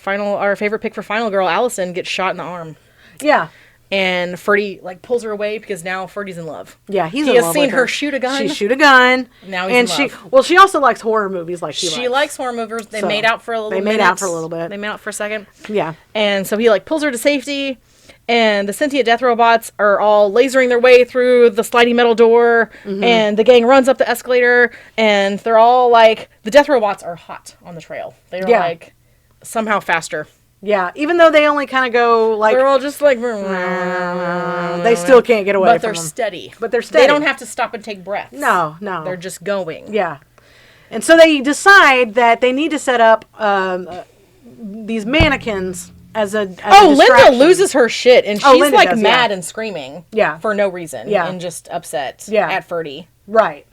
favorite pick for final girl, Allison, gets shot in the arm. Yeah. And Ferdy pulls her away because now Ferdy's in love. Yeah, he's He in has love seen with her shoot a gun. She shoot a gun. Now he's and in love. she also likes horror movies like she She likes horror movies. They So, made out for a little bit. they made out for a little bit. They made out for a second. Yeah. And so he pulls her to safety, and the Cynthia death robots are all lasering their way through the sliding metal door, and the gang runs up the escalator, and they're all the death robots are hot on the trail. They're Yeah. somehow faster. Yeah, even though they only kind of go They're all just they still can't get away but from they're them. steady. But they're steady. They don't have to stop and take breaths. No. They're just going. Yeah. And so they decide that they need to set up these mannequins as a Linda distraction. loses her shit, and she's Linda does, mad yeah. and screaming. Yeah. For no reason. Yeah. And just upset Yeah. at Ferdy. Right.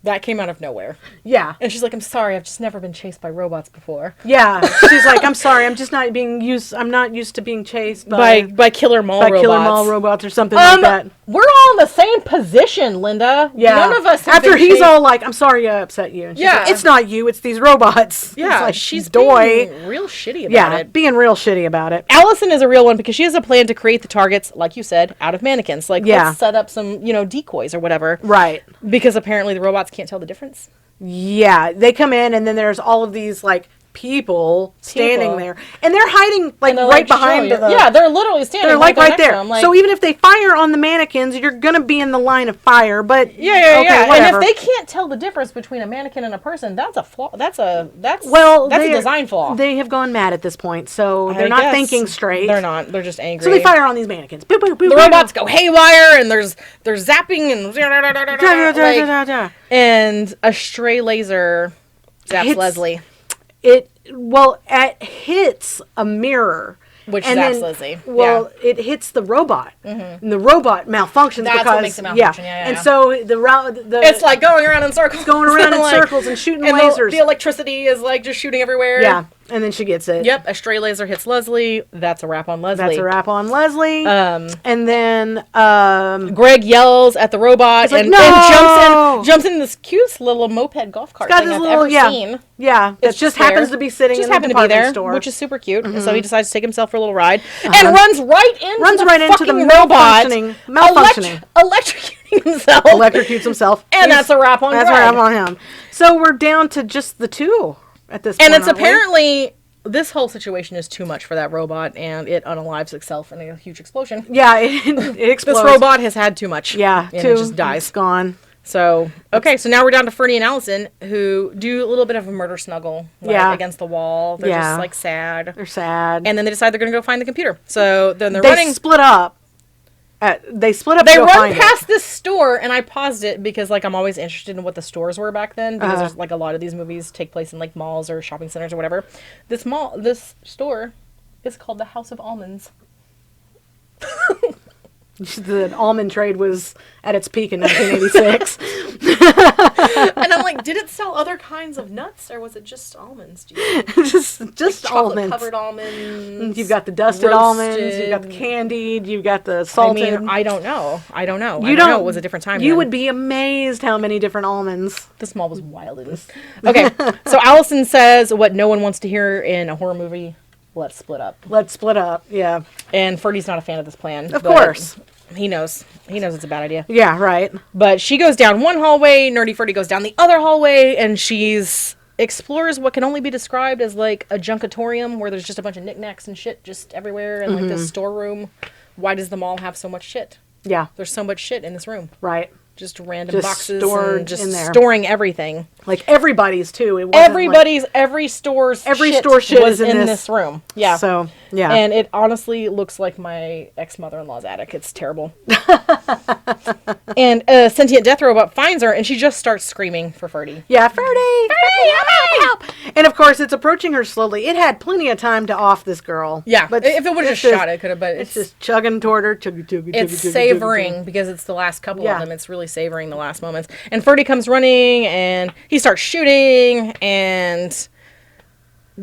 That came out of nowhere. Yeah. And she's like, I'm sorry, I've just never been chased by robots before. Yeah. She's like, I'm sorry, I'm not used to being chased by Killer Mall robots. killer mall robots or something like that. We're all in the same position, Linda. Yeah. None of us have After been he's chased. all like, I'm sorry I upset you. And she's Yeah. like, it's not you, it's these robots. Yeah, It's like, she's doy. being real shitty about Yeah, it. being real shitty about it. Allison is a real one because she has a plan to create the targets, like you said, out of mannequins. Yeah. Let's set up some, decoys or whatever. Right. Because apparently the robots can't tell the difference. Yeah, they come in and then there's all of these people standing People. there, and they're hiding And they're, right behind showing the. you. Yeah, they're literally standing. They're right right next to there. them, So even if they fire on the mannequins, you're gonna be in the line of fire. But Yeah. whatever. And if they can't tell the difference between a mannequin and a person, that's a flaw. That's a design flaw. They have gone mad at this point, so they're I not guess. thinking straight. They're not. They're just angry. So they fire on these mannequins. Boop, boop, boop, The boop. robots go haywire, and there's zapping and and a stray laser zaps Hits- Leslie, It hits a mirror. which And zaps then, Leslie. Well, it hits the robot, and the robot malfunctions That's because what makes it malfunction, yeah. And so the It's like going around in circles, going around in Like- circles and shooting and lasers. The electricity is just shooting everywhere. Yeah, and then she gets it. Yep, a stray laser hits Leslie. That's a wrap on Leslie. That's a wrap on Leslie. And then Greg yells at the robot like, and "No!" jumps in this cute little moped golf cart got thing this I've little ever seen. yeah, that It's just there. happens to be sitting Just in the happened to be department there, store, which is super cute. And so he decides to take himself for a little ride and runs right into the robot, malfunctioning. electrocuting himself. electrocutes himself, And that's a wrap on That's Greg. a wrap on him. So we're down to just the two at this point. And it's aren't we? apparently this whole situation is too much for that robot, and it unalives itself in a huge explosion. Yeah, it explodes. This robot has had too much. Yeah, and two. it just dies. It's gone. So, okay, so now we're down to Ferdy and Allison, who do a little bit of a murder snuggle Yeah. against the wall. They're Yeah. just sad. They're sad. And then they decide they're going to go find the computer. So then they're they running. split up. They split up. They to go run find it. past this store, and I paused it because I'm always interested in what the stores were back then, because Uh-huh. there's a lot of these movies take place in malls or shopping centers or whatever. This store is called the House of Almonds. The almond trade was at its peak in 1986. And I'm like, did it sell other kinds of nuts, or was it just almonds? Do you just almonds. Chocolate-covered almonds. You've got the dusted almonds. You've got the candied. You've got the salted. I mean, I don't know. I don't know. You I don't know. It was a different time. You then. would be amazed how many different almonds. This mall was wild. Okay, so Allison says what no one wants to hear in a horror movie. Let's split up. Let's split up. Yeah. And Ferdy's not a fan of this plan. Of but course. He knows. He knows it's a bad idea. Yeah, right. But she goes down one hallway, Nerdy Ferdy goes down the other hallway, and she's explores what can only be described as a junkatorium where there's just a bunch of knickknacks and shit just everywhere and this storeroom. Why does the mall have so much shit? Yeah. There's so much shit in this room. Right. Just random Just boxes stored and just in there. storing everything. Like everybody's too. It wasn't Every store's Every shit store shit was is in in this. this room. Yeah. So Yeah. And it honestly looks like my ex-mother-in-law's attic. It's terrible. And a sentient death robot finds her, and she just starts screaming for Ferdy. Yeah, Ferdy, help! And of course, it's approaching her slowly. It had plenty of time to off this girl. Yeah, but if it would have it's just shot it, could have. But it's just chugging toward her. It's savoring because it's the last couple of them. It's really savoring the last moments. And Ferdy comes running, and he starts shooting, and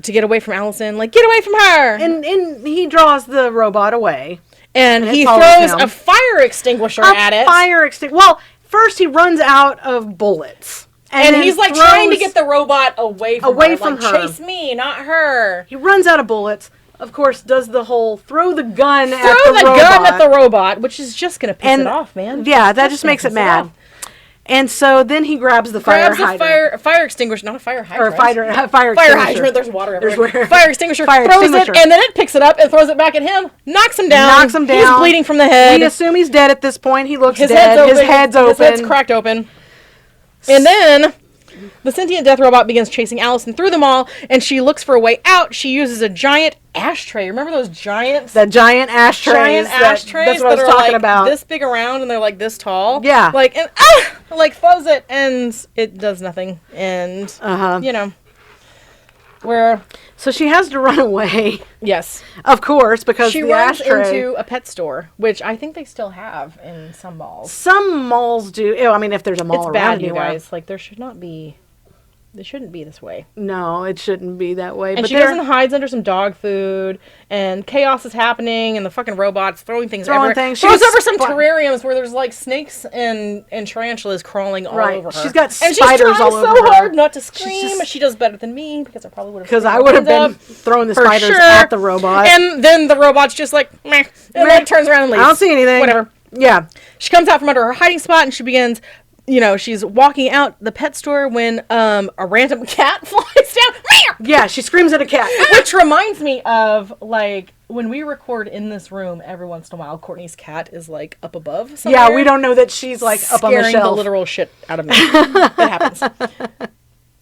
to get away from Allison, like, get away from her! And he draws the robot away. And he follows throws him. a fire extinguisher at it. Well, first he runs out of bullets. And he's like trying to get the robot away from her. Like, her. Chase me, not her. He runs out of bullets. Of course, does the whole throw the gun at the robot, which is just going to piss it off, man. Yeah, that just makes it mad. And so then he grabs the fire extinguisher, not a fire hydrant. Or fire extinguisher. Fire hydrant, there's water everywhere. Fire extinguisher, throws extinguisher. it, and then it picks it up and throws it back at him, knocks him down. He's bleeding from the head. We assume he's dead at this point. He looks dead. His head's open. His head's cracked open. And then the sentient death robot begins chasing Allison through the mall, and she looks for a way out. She uses a giant ashtray. Remember those giants? The giant ashtrays. That's what I was talking about. This big around, and they're like this tall. Yeah. Like, and throws it, and it does nothing. And, So she has to run away. Yes. Of course, because she runs into a pet store, which I think they still have in some malls. Some malls do. I mean, if there's a mall it's around bad, anywhere. You guys. Like, there should not be... It shouldn't be this way. No, it shouldn't be that way. And but she goes and hides under some dog food, and chaos is happening, and the fucking robot's throwing things everywhere. Throws over some terrariums where there's like snakes and tarantulas crawling all over her. She's got spiders all over her. She's trying so hard not to scream. She does better than me because I probably would have. Because I would have been throwing the spiders at the robot. And then the robot's just like, meh, and then turns around and leaves. I don't see anything. Whatever. Yeah. She comes out from under her hiding spot, and she begins... she's walking out the pet store when a random cat flies down. Yeah, she screams at a cat. Which reminds me of, like, when we record in this room, every once in a while, Courtney's cat is, like, up above somewhere. Yeah, we don't know that she's, like, up on the shelf. Scaring the literal shit out of me. That happens.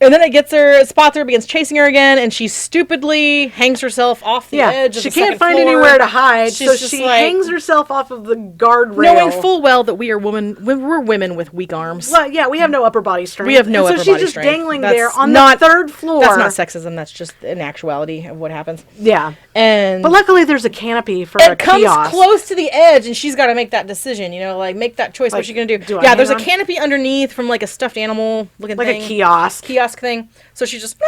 And then it gets her, spots her, begins chasing her again, and she stupidly hangs herself off the edge of the second floor. She can't find anywhere to hide, so she hangs herself off of the guardrail. Knowing full well that we're women with weak arms. Well, yeah, we have no upper body strength. We have no upper body strength. So she's just dangling there on the third floor. That's not sexism, that's just an actuality of what happens. Yeah. But luckily there's a canopy for a kiosk. It comes close to the edge, and she's got to make that decision, make that choice. What's she going to do? Yeah, there's a canopy underneath from, like, a stuffed animal looking thing. Like a kiosk thing. So she just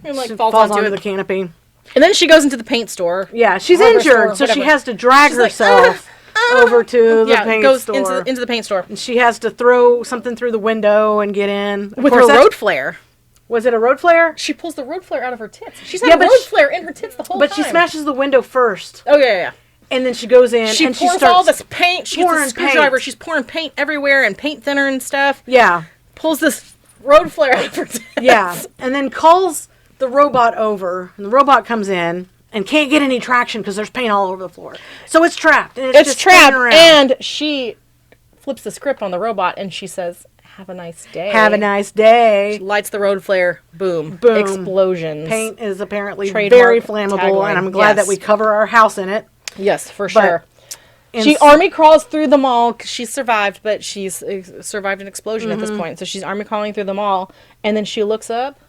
she falls onto the canopy. And then she goes into the paint store. Yeah, she's injured, so she has to drag herself over to the paint store. Into the paint store. And she has to throw something through the window and get in. With her road flare. Was it a road flare? She pulls the road flare out of her tits. She's had a road flare in her tits the whole time. But she smashes the window first. Oh, yeah. And then she goes in and she pours all this paint. She gets a screwdriver. She's pouring paint everywhere and paint thinner and stuff. Yeah. Pulls this road flare out of her tits. Yeah. And then calls the robot over. And the robot comes in and can't get any traction because there's paint all over the floor. So it's trapped. And it's just trapped. And she flips the script on the robot and she says, "Have a nice day." Have a nice day. She lights the road flare. Boom. Boom. Explosions. Paint is apparently very flammable, tagline. And I'm glad that we cover our house in it. Yes, for sure. She army crawls through the mall because she's survived, but she's survived an explosion at this point. So she's army crawling through the mall, and then she looks up,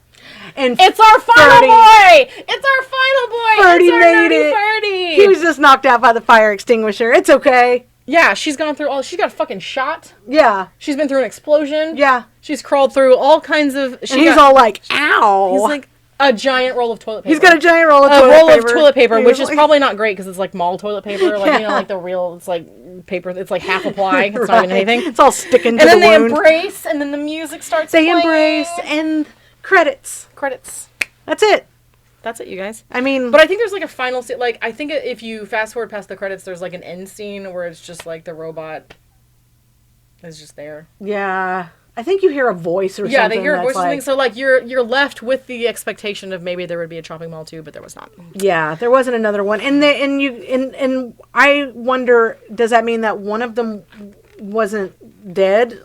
and it's our final boy! It's our final boy! Ferdy made it! Ferdy! He was just knocked out by the fire extinguisher. It's okay. Yeah, she's gone through all... She's got a fucking shot. Yeah. She's been through an explosion. Yeah. She's crawled through all kinds of... And he's all like, ow! He's like... A giant roll of toilet paper. He's got a giant roll of toilet paper. Which is probably not great because it's like mall toilet paper. Like, like the real, it's like paper, it's like half a ply. It's not even anything. It's all sticking to the wound. And then they embrace, and then the music starts playing. They embrace, and credits. That's it. That's it, you guys. I mean... But I think there's like a final scene. Like, I think if you fast forward past the credits, there's like an end scene where it's just like the robot is just there. Yeah. I think you hear a voice or something. Yeah, they hear a voice or something. So, like, you're left with the expectation of maybe there would be a Chopping Mall 2, but there was not. Yeah, there wasn't another one. And I wonder, does that mean that one of them wasn't dead?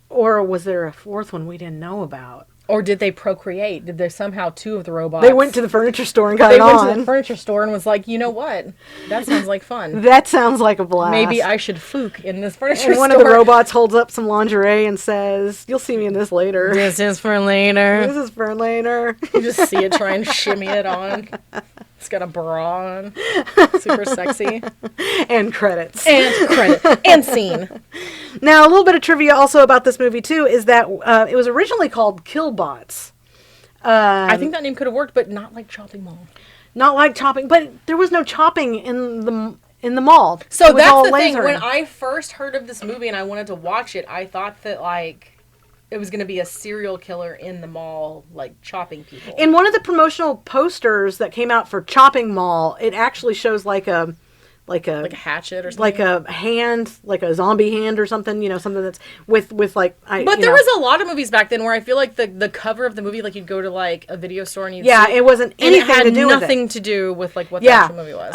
Or was there a fourth one we didn't know about? Or did they procreate? Did there somehow two of the robots? They went to the furniture store and got They it went on. to the furniture store and was like, you know what? That sounds like fun. That sounds like a blast. Maybe I should fook in this furniture And store. one of the robots holds up some lingerie and says, "You'll see me in this later. This is for later. This is for later." You just see it try and shimmy it on. It's got a bra on. Super sexy. And credits. And credit. And scene. Now, a little bit of trivia also about this movie, too, is that it was originally called Killbots. I think that name could have worked, but not like Chopping Mall. Not like chopping, but there was no chopping in the mall. So It was that's all the thing. lasering. When I first heard of this movie and I wanted to watch it, I thought that like it was going to be a serial killer in the mall, like chopping people. In one of the promotional posters that came out for Chopping Mall, it actually shows like a like a hatchet or something. like a hand, like a zombie hand or something, something that's with like But there was a lot of movies back then where I feel like the cover of the movie, like you'd go to like a video store and you'd see it wasn't and it anything had to do with it. nothing to do with like what the actual movie was.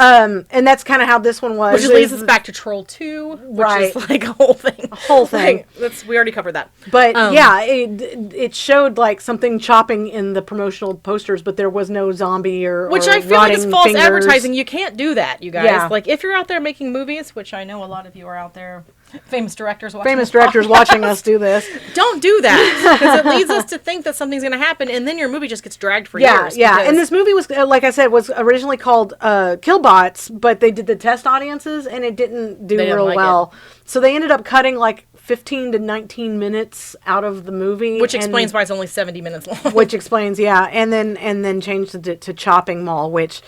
And that's kind of how this one was. Which leads us back to Troll 2, which Right. is like a whole thing. whole thing. Like, we already covered that. But it showed like something chopping in the promotional posters, but there was no zombie Which or I feel like is rotting false fingers. advertising. You can't do that, you guys. Yeah. Like if you're out there making movies, which I know a lot of you are out there, famous directors watching Famous this directors podcast, watching us do this. don't do that because it leads us to think that something's going to happen, and then your movie just gets dragged for years. Yeah. because- And this movie was, like I said, was originally called Killbots, but they did the test audiences and it didn't do They didn't real like well. So they ended up cutting like 15 to 19 minutes out of the movie, which explains why it's only 70 minutes long. Which explains, and then changed it to Chopping Mall, which,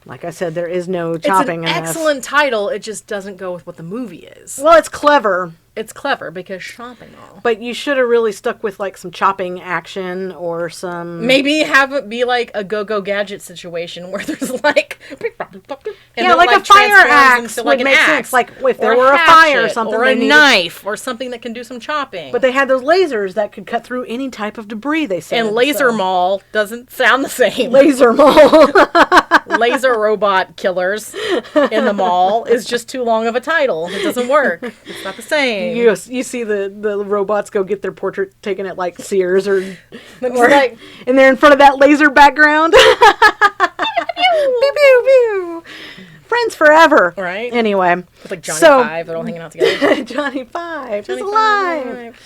like I said, there is no chopping it's an in this. excellent title. It just doesn't go with what the movie is. Well, it's clever. It's clever because shopping mall. But you should have really stuck with like some chopping action or some. Maybe have it be like a go-go gadget situation where there's like, and Yeah, it, like a fire transforms axe into, like, would an make axe, sense. Like if there or were a fire or hatchet, something, or they a needed- knife, or something that can do some chopping. But they had those lasers that could cut through any type of debris. They said. and Laser so. Mall doesn't sound the same. Laser Mall. Laser robot killers in the mall is just too long of a title. It doesn't work. It's not the same. you see the robots go get their portrait taken at like Sears or like- and they're in front of that laser background. Pew, pew, pew. Friends forever. Right. Anyway. It's like Johnny So- Five. They're all hanging out together. Johnny Five Johnny is Five, alive.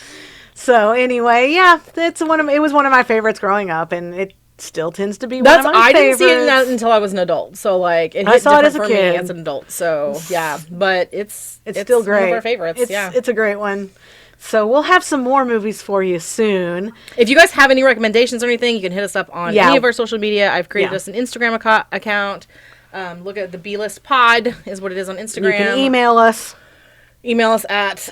So anyway, yeah, it was one of my favorites growing up, and it still tends to be one of my I favorites. didn't see it until I was an adult. So like it I hit saw it different as a for kid. me as an adult. So yeah, but it's still great. One of our favorites. It's a great one. So we'll have some more movies for you soon. If you guys have any recommendations or anything, you can hit us up on Yeah. any of our social media. I've created Yeah. us an Instagram account. Look at the B-List Pod is what it is on Instagram. You can email us. Email us at. It's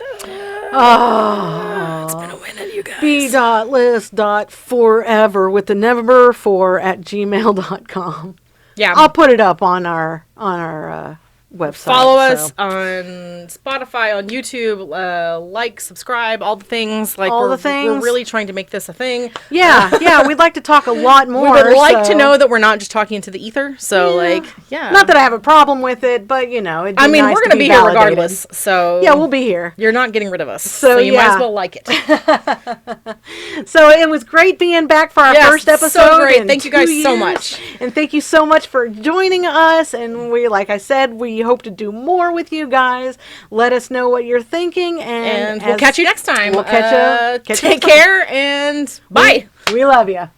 been a minute, you guys. b.list.forever with the number 4 at gmail.com. Yeah. I'll put it up on our website. Follow so. us on Spotify, on YouTube, like, subscribe, all the things. Like All we're, the things. We're really trying to make this a thing. Yeah, we'd like to talk a lot more. We would like so- to know that we're not just talking into the ether. So, yeah. Not that I have a problem with it, but it'd be we're nice going to to be here validated. regardless. So Yeah, we'll be here. You're not getting rid of us. So you might yeah. as well like it. So it was great being back for our Yes, first episode. so great. in Thank you 2 guys so years. much. And thank you so much for joining us. And we, like I said, we hope to do more with you guys. Let us know what you're thinking. And we'll catch you next time. We'll catch you. Take care and bye. We love you.